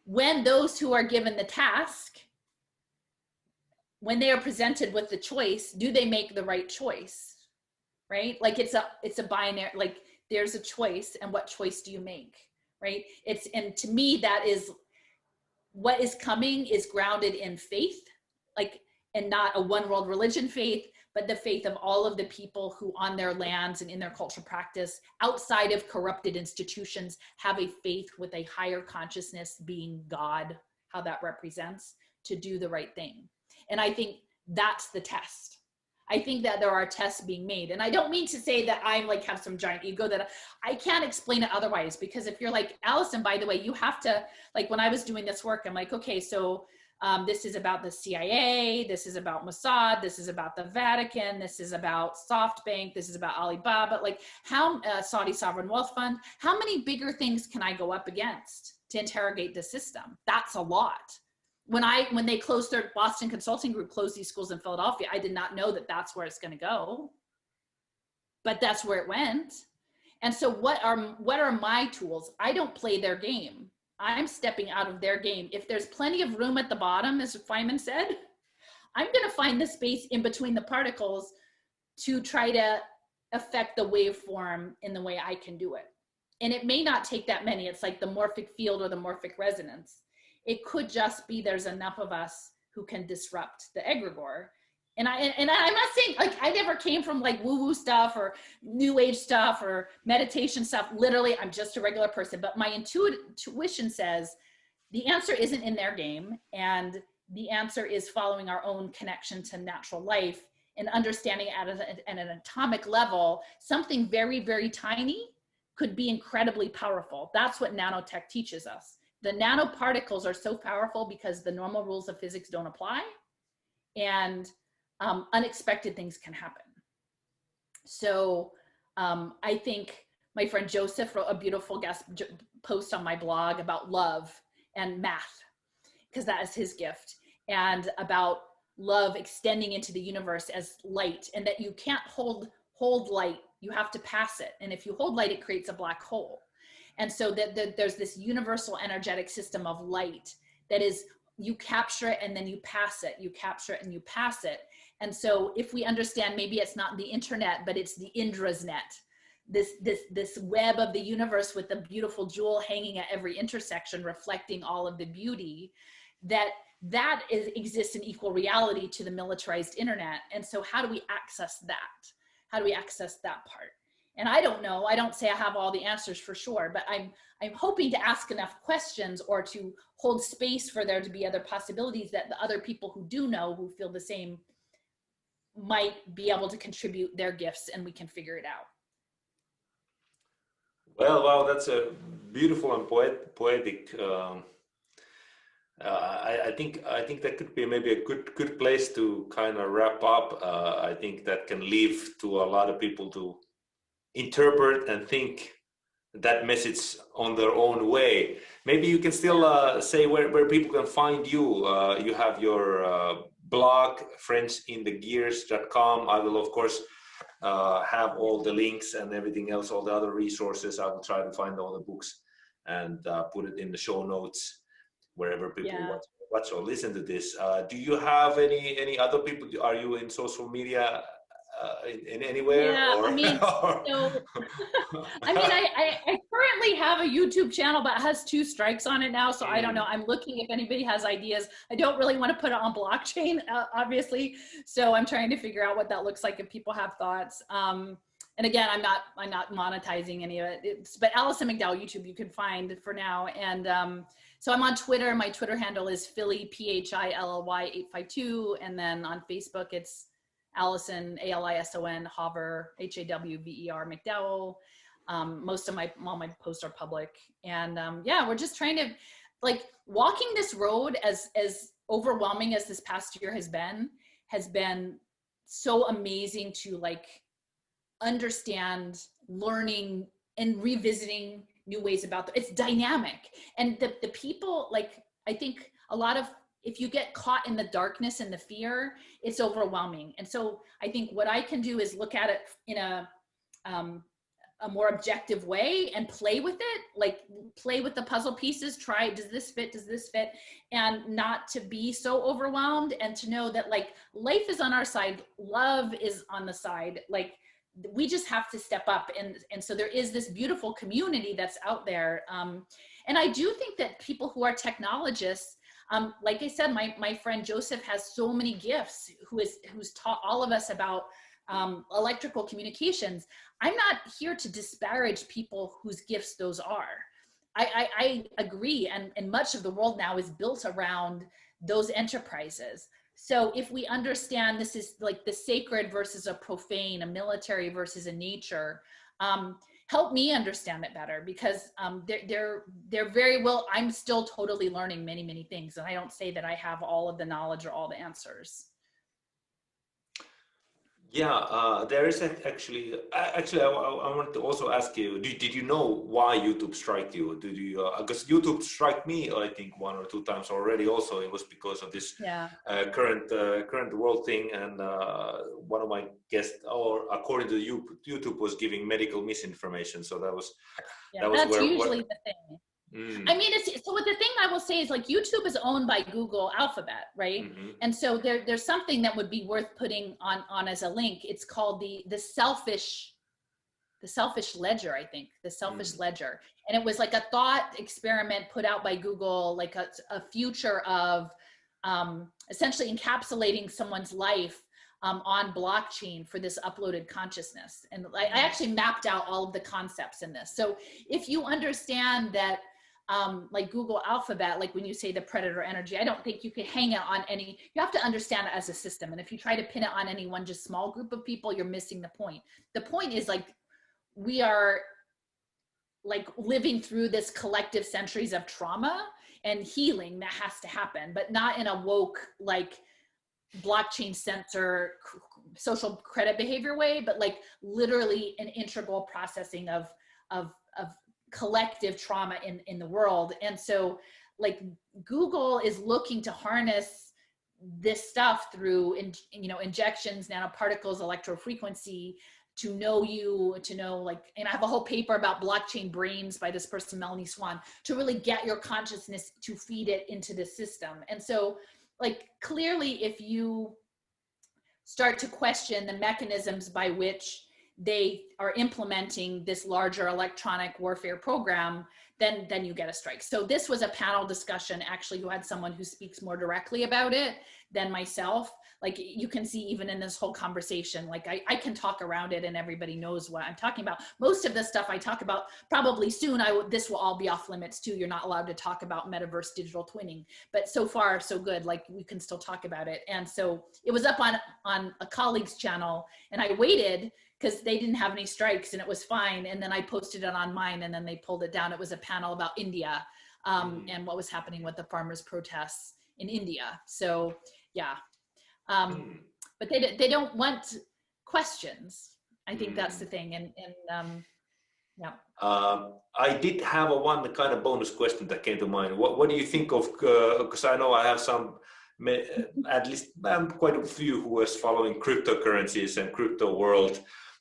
S1: when those who are given the task, when they are presented with the choice, do they make the right choice, right? Like it's a binary, like there's a choice, and what choice do you make, right? And to me, that is, what is coming is grounded in faith, like, and not a one world religion faith, but the faith of all of the people who on their lands and in their cultural practice, outside of corrupted institutions, have a faith with a higher consciousness, being God, how that represents, to do the right thing. And I think that's the test. I think that there are tests being made. And I don't mean to say that I'm like, have some giant ego that I can't explain it otherwise, because if you're like, Allison, by the way, you have to, like, when I was doing this work, I'm like, okay, so this is about the CIA, this is about Mossad, this is about the Vatican, this is about SoftBank, this is about Alibaba, like how Saudi Sovereign Wealth Fund, how many bigger things can I go up against to interrogate the system? That's a lot. When they closed their Boston Consulting Group, closed these schools in Philadelphia, I did not know that that's where it's going to go, but that's where it went. And so what are my tools? I don't play their game. I'm stepping out of their game. If there's plenty of room at the bottom, as Feynman said, I'm going to find the space in between the particles to try to affect the waveform in the way I can do it. And it may not take that many. It's like the morphic field or the morphic resonance. It could just be there's enough of us who can disrupt the egregore. And I'm not saying, like, I never came from like woo-woo stuff or new age stuff or meditation stuff. Literally, I'm just a regular person. But my intuition says the answer isn't in their game. And the answer is following our own connection to natural life and understanding at an atomic level, something very, very tiny could be incredibly powerful. That's what nanotech teaches us. The nanoparticles are so powerful because the normal rules of physics don't apply, and unexpected things can happen. So I think my friend Joseph wrote a beautiful guest post on my blog about love and math, because that is his gift, and about love extending into the universe as light, and that you can't hold light, you have to pass it. And if you hold light, it creates a black hole. And so that there's this universal energetic system of light that is, you capture it and then you pass it, you capture it and you pass it. And so if we understand, maybe it's not the internet, but it's the Indra's net, this web of the universe with the beautiful jewel hanging at every intersection, reflecting all of the beauty, that exists in equal reality to the militarized internet. And so how do we access that? How do we access that part? And I don't know, I don't say I have all the answers for sure, but I'm hoping to ask enough questions or to hold space for there to be other possibilities that the other people who do know, who feel the same, might be able to contribute their gifts and we can figure it out.
S2: Well, wow, that's a beautiful and poetic. I think that could be maybe a good place to kind of wrap up. I think that can leave to a lot of people to interpret and think that message on their own way. Maybe you can still say where people can find you. You have your blog, friendsinthegears.com. I will, of course, have all the links and everything else, all the other resources. I will try to find all the books and put it in the show notes wherever people watch or listen to this. Do you have any other people? Are you in social media in anywhere?
S1: Yeah,
S2: or,
S1: I mean, so, I mean, I currently have a YouTube channel, but it has 2 strikes on it now. So I don't know. I'm looking if anybody has ideas. I don't really want to put it on blockchain, obviously. So I'm trying to figure out what that looks like if people have thoughts. And again, I'm not monetizing any of it. But Allison McDowell YouTube you can find for now. And so I'm on Twitter. My Twitter handle is Philly, PHILLY852. And then on Facebook, it's Allison, ALISON, Haver, HAWVER, McDowell. Most of all my posts are public. And yeah, we're just trying to, like, walking this road as overwhelming as this past year has been so amazing to, like, understand, learning, and revisiting new ways about it's dynamic. And the people, like, I think a lot of, if you get caught in the darkness and the fear, it's overwhelming. And so I think what I can do is look at it in a more objective way and play with it, like play with the puzzle pieces, try, does this fit? And not to be so overwhelmed, and to know that, like, life is on our side, love is on the side, like, we just have to step up. And so there is this beautiful community that's out there. And I do think that people who are technologists, like I said, my friend Joseph has so many gifts, who's taught all of us about electrical communications. I'm not here to disparage people whose gifts those are. I agree, and much of the world now is built around those enterprises. So if we understand this is like the sacred versus a profane, a military versus a nature, help me understand it better, because they're very well, I'm still totally learning many, many things. And I don't say that I have all of the knowledge or all the answers.
S2: Yeah, there is actually I wanted to also ask you, did you know why YouTube struck you? Did you, because YouTube struck me, I think 1 or 2 times already. Also, it was because of this current world thing, and one of my guests, or according to YouTube, was giving medical misinformation. So that's
S1: usually the thing. I mean, so what the thing I will say is, like, YouTube is owned by Google Alphabet, right? Mm-hmm. And so there's something that would be worth putting on as a link. It's called the selfish ledger, I think, the selfish ledger. And it was like a thought experiment put out by Google, like a future of essentially encapsulating someone's life on blockchain for this uploaded consciousness. And I actually mapped out all of the concepts in this. So if you understand that, like Google Alphabet, like when you say the predator energy, I don't think you can hang it on any, you have to understand it as a system. And if you try to pin it on any one just small group of people, you're missing the point. The point is, like, we are, like, living through this collective centuries of trauma and healing that has to happen, but not in a woke, like, blockchain censor social credit behavior way, but like literally an integral processing of collective trauma in the world. And so, like, Google is looking to harness this stuff through injections, nanoparticles, electrofrequency, to know you, to know, like, and I have a whole paper about blockchain brains by this person, Melanie Swan, to really get your consciousness to feed it into the system. And so, like, clearly, if you start to question the mechanisms by which they are implementing this larger electronic warfare program, then you get a strike. So this was a panel discussion, actually, who had someone who speaks more directly about it than myself. Like you can see even in this whole conversation, like I can talk around it and everybody knows what I'm talking about. Most of the stuff I talk about, probably soon, this will all be off limits too. You're not allowed to talk about metaverse digital twinning, but so far so good. Like we can still talk about it. And so it was up on a colleague's channel, and I waited because they didn't have any strikes and it was fine. And then I posted it on mine and then they pulled it down. It was a panel about India and what was happening with the farmers' protests in India. So yeah. But they don't want questions. I think that's the thing. And yeah.
S2: I did have one kind of bonus question that came to mind. What do you think of, because I know I have some, at least quite a few who was following cryptocurrencies and crypto world.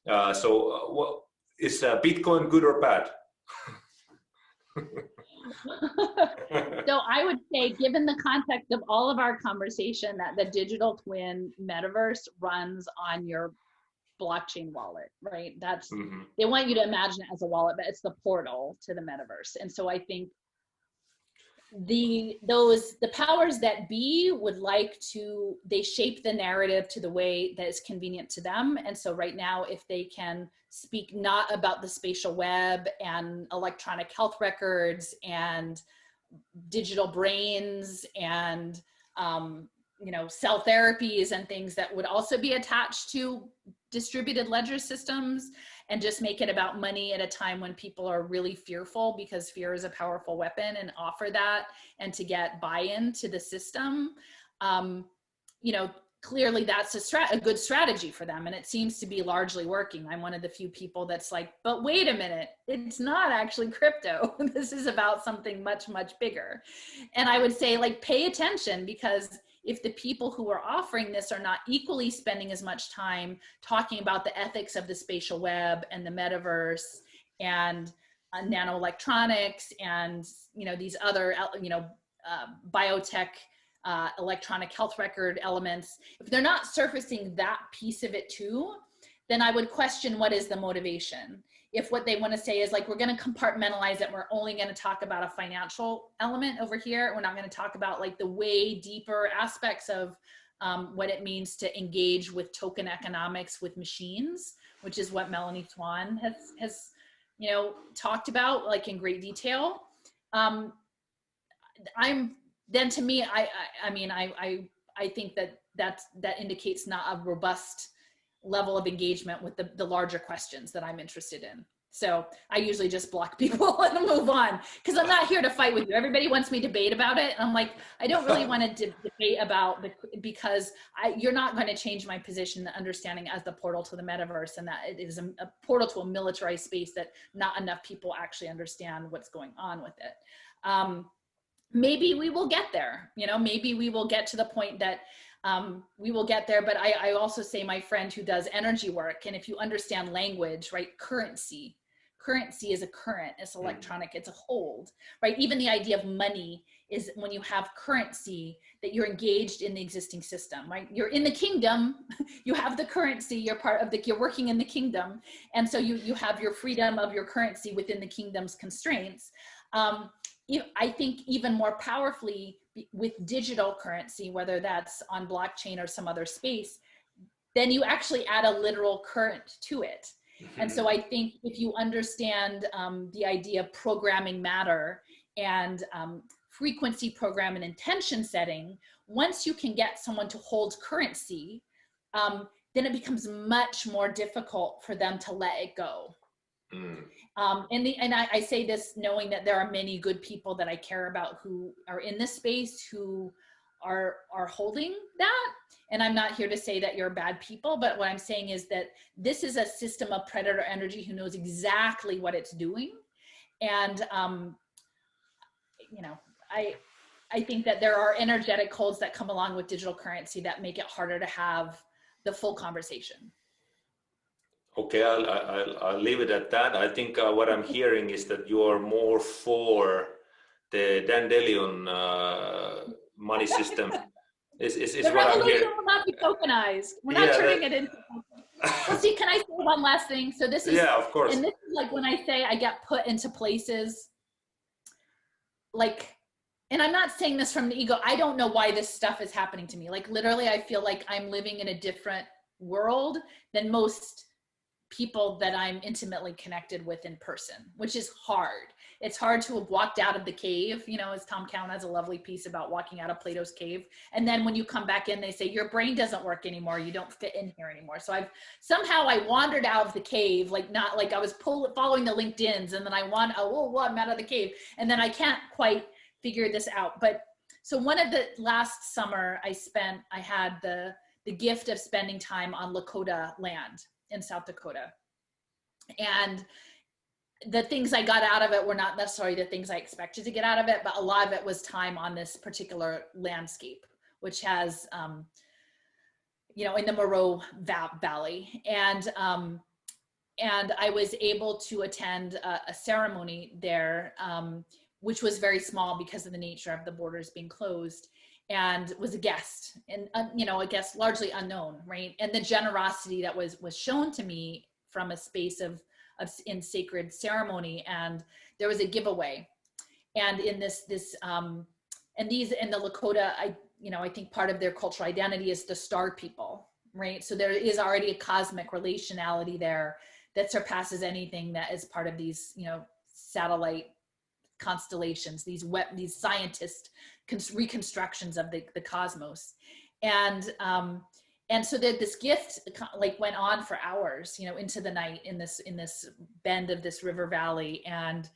S2: So what, is Bitcoin good or bad?
S1: So I would say, given the context of all of our conversation, that the digital twin metaverse runs on your blockchain wallet, right? That's, they want you to imagine it as a wallet, but it's the portal to the metaverse. And so I think the powers that be would like to, they shape the narrative to the way that is convenient to them. And so right now, if they can speak not about the spatial web and electronic health records and digital brains and cell therapies and things that would also be attached to distributed ledger systems, and just make it about money at a time when people are really fearful, because fear is a powerful weapon, and offer that and to get buy-in to the system, clearly that's a good strategy for them. And it seems to be largely working. I'm one of the few people that's like, but wait a minute, it's not actually crypto. This is about something much, much bigger. And I would say, like, pay attention, because if the people who are offering this are not equally spending as much time talking about the ethics of the spatial web and the metaverse and nanoelectronics and, these other, biotech, electronic health record elements, if they're not surfacing that piece of it too, then I would question what is the motivation. If what they want to say is like, we're going to compartmentalize it, we're only going to talk about a financial element over here, we're not going to talk about like the way deeper aspects of what it means to engage with token economics with machines, which is what Melanie Swan has talked about like in great detail. Then to me, I think that indicates not a robust level of engagement with the larger questions that I'm interested in. So I usually just block people and move on, because I'm not here to fight with you. Everybody wants me to debate about it. And I'm like, I don't really want to debate about because you're not going to change my position, the understanding as the portal to the metaverse, and that it is a portal to a militarized space that not enough people actually understand what's going on with it. Maybe we will get there, maybe we will get to the point that we will get there. But I also say, my friend who does energy work, and if you understand language, right, currency is a current, it's electronic, it's a hold, right? Even the idea of money is when you have currency, that you're engaged in the existing system, right? You're in the kingdom, you have the currency, you're part of you're working in the kingdom. And so you have your freedom of your currency within the kingdom's constraints. I think even more powerfully with digital currency, whether that's on blockchain or some other space, then you actually add a literal current to it. And so I think if you understand the idea of programming matter and frequency program and intention setting, once you can get someone to hold currency, then it becomes much more difficult for them to let it go. And I say this knowing that there are many good people that I care about who are in this space, who are holding that. And I'm not here to say that you're bad people, but what I'm saying is that this is a system of predator energy who knows exactly what it's doing. And, I think that there are energetic holds that come along with digital currency that make it harder to have the full conversation.
S2: Okay, I'll leave it at that. I think what I'm hearing is that you are more for the Dandelion money system. Is
S1: the
S2: what I'm hearing.
S1: revolution will not be tokenized. We're not turning it into. Well, see, can I say one last thing? So this is,
S2: Yeah, of course.
S1: and this is like when I say I get put into places like, and I'm not saying this from the ego. I don't know why this stuff is happening to me. Like literally, I feel like I'm living in a different world than most people that I'm intimately connected with in person, which is hard. It's hard to have walked out of the cave, you know, as Tom Cowan has a lovely piece about walking out of Plato's cave. And then when you come back in, they say, your brain doesn't work anymore. You don't fit in here anymore. So I wandered out of the cave, like not like I was following the LinkedIn's, and then I'm out of the cave. And then I can't quite figure this out. But so one of the last summer I had the gift of spending time on Lakota land in South Dakota. And the things I got out of it were not necessarily the things I expected to get out of it, but a lot of it was time on this particular landscape, which has, you know, in the Moreau Valley. And I was able to attend a ceremony there, which was very small because of the nature of the borders being closed, and was a guest, and you know, a guest largely unknown, right? And the generosity that was shown to me from a space of in sacred ceremony, and there was a giveaway, and in the Lakota, I think part of their cultural identity is the star people, right? So there is already a cosmic relationality there that surpasses anything that is part of these, you know, satellite constellations, these scientist reconstructions of the cosmos. And so that this gift like went on for hours, you know, into the night in this bend of this river valley. And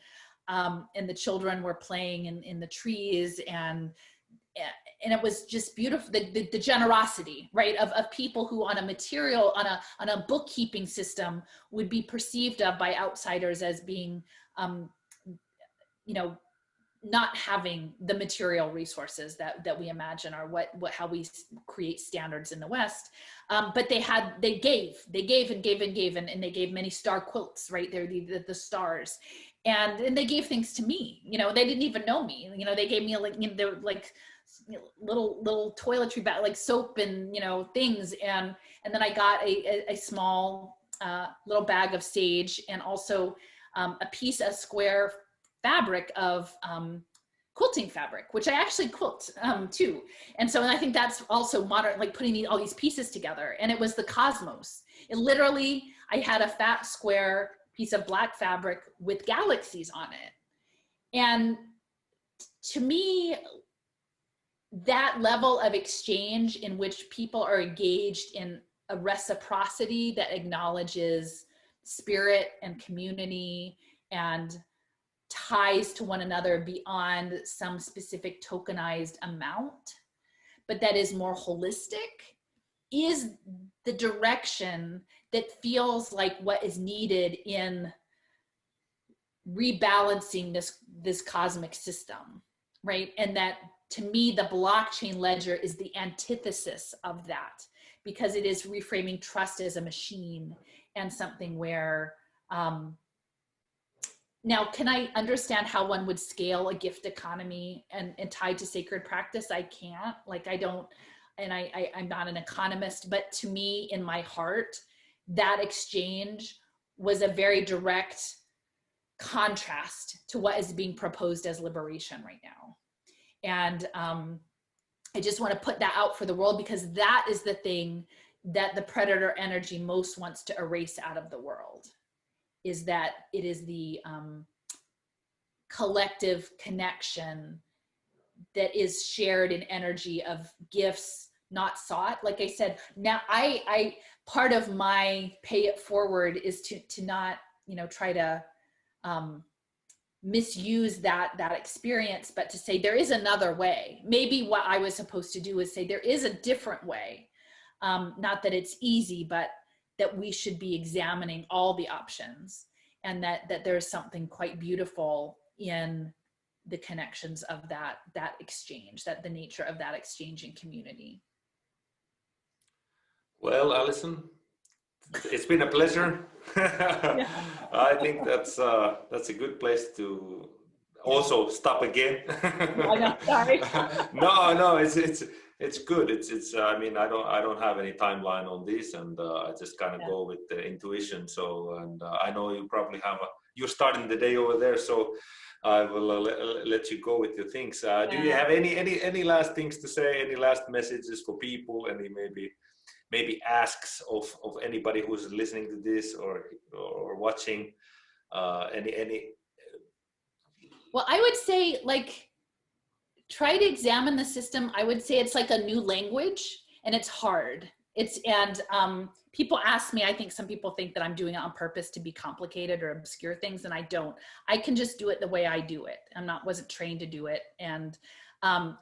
S1: the children were playing in the trees, and it was just beautiful. The generosity, right, of people who on a bookkeeping system would be perceived of by outsiders as being, you know, not having the material resources that we imagine are how we create standards in the West. But they gave and they gave many star quilts, right? They're the stars. And they gave things to me, you know, they didn't even know me, you know, they gave me little toiletry bag, like soap and, you know, things. And then I got a small little bag of sage, and also a square fabric of quilting fabric, which I actually quilt too. And so I think that's also modern, like putting all these pieces together. And it was the cosmos. It literally, I had a fat square piece of black fabric with galaxies on it. And to me, that level of exchange in which people are engaged in a reciprocity that acknowledges spirit and community and ties to one another beyond some specific tokenized amount, but that is more holistic, is the direction that feels like what is needed in rebalancing this cosmic system, right? And that, to me, the blockchain ledger is the antithesis of that, because it is reframing trust as a machine and something where, now, can I understand how one would scale a gift economy and tied to sacred practice? I can't, like, I don't, and I'm not an economist, but to me, in my heart, that exchange was a very direct contrast to what is being proposed as liberation right now. And I just want to put that out for the world, because that is the thing that the predator energy most wants to erase out of the world, is that it is the collective connection that is shared in energy of gifts not sought. Like I said, now I part of my pay it forward is to not, you know, try to misuse that experience, but to say there is another way. Maybe what I was supposed to do is say there is a different way. Not that it's easy, but that we should be examining all the options, and that there's something quite beautiful in the connections of that exchange, that the nature of that exchange in community.
S2: Well, Alison, it's been a pleasure.
S1: Yeah.
S2: I think that's a good place to also stop again.
S1: I know, sorry.
S2: No, it's It's good. It's. I mean, I don't have any timeline on this, and I just kind of go with the intuition. So, and I know you probably have you're starting the day over there, so I will let you go with your things. Do you have any last things to say? Any last messages for people? Any maybe asks of anybody who's listening to this or watching? Any?
S1: Well, I would say, like, try to examine the system. I would say it's like a new language, and it's hard. People ask me, I think some people think that I'm doing it on purpose to be complicated or obscure things, and I don't. I can just do it the way I do it. Wasn't trained to do it. And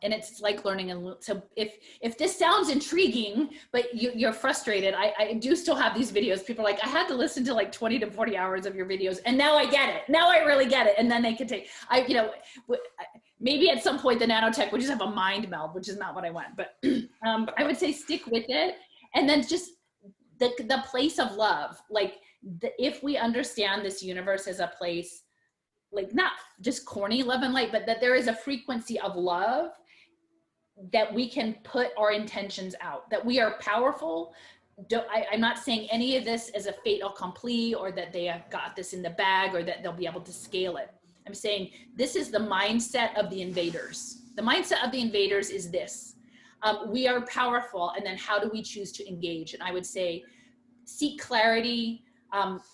S1: it's like learning. And so if this sounds intriguing, but you're frustrated, I do still have these videos. People are like, I had to listen to like 20 to 40 hours of your videos, and now I get it. Now I really get it. And then they can take, maybe at some point the nanotech would just have a mind meld, which is not what I want. But I would say stick with it. And then just the place of love. Like, if we understand this universe as a place, like not just corny love and light, but that there is a frequency of love, that we can put our intentions out, that we are powerful. I'm not saying any of this as a fait accompli, or that they have got this in the bag, or that they'll be able to scale it. I'm saying this is the mindset of the invaders. The mindset of the invaders is this. We are powerful, and then how do we choose to engage? And I would say, seek clarity,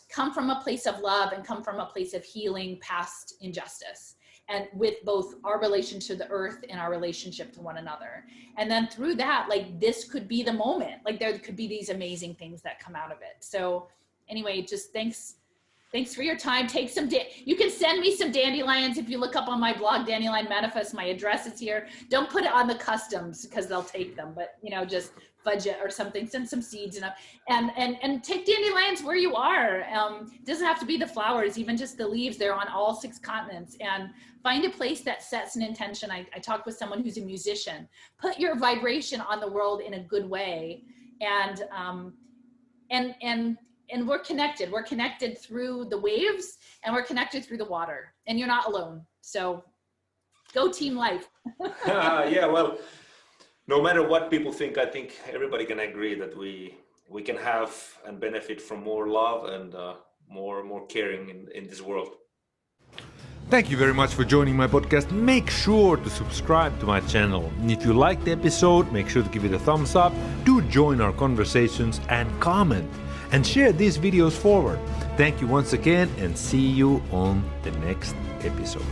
S1: come from a place of love, and come from a place of healing past injustice, and with both our relation to the earth and our relationship to one another. And then through that, like, this could be the moment, like there could be these amazing things that come out of it. So anyway, just thanks for your time. Take some, you can send me some dandelions. If you look up on my blog, Dandelion Manifest, my address is here. Don't put it on the customs, because they'll take them, but just fudge it or something, send some seeds and take dandelions where you are. It doesn't have to be the flowers, even just the leaves. They're on all 6 continents, and find a place that sets an intention. I talked with someone who's a musician. Put your vibration on the world in a good way. And we're connected. We're connected through the waves, and we're connected through the water, and you're not alone. So go team life.
S2: Yeah, well, no matter what people think, I think everybody can agree that we can have and benefit from more love and more caring in this world.
S3: Thank you very much for joining my podcast. Make sure to subscribe to my channel. And if you liked the episode, make sure to give it a thumbs up. Do join our conversations and comment. And share these videos forward. Thank you once again, and see you on the next episode.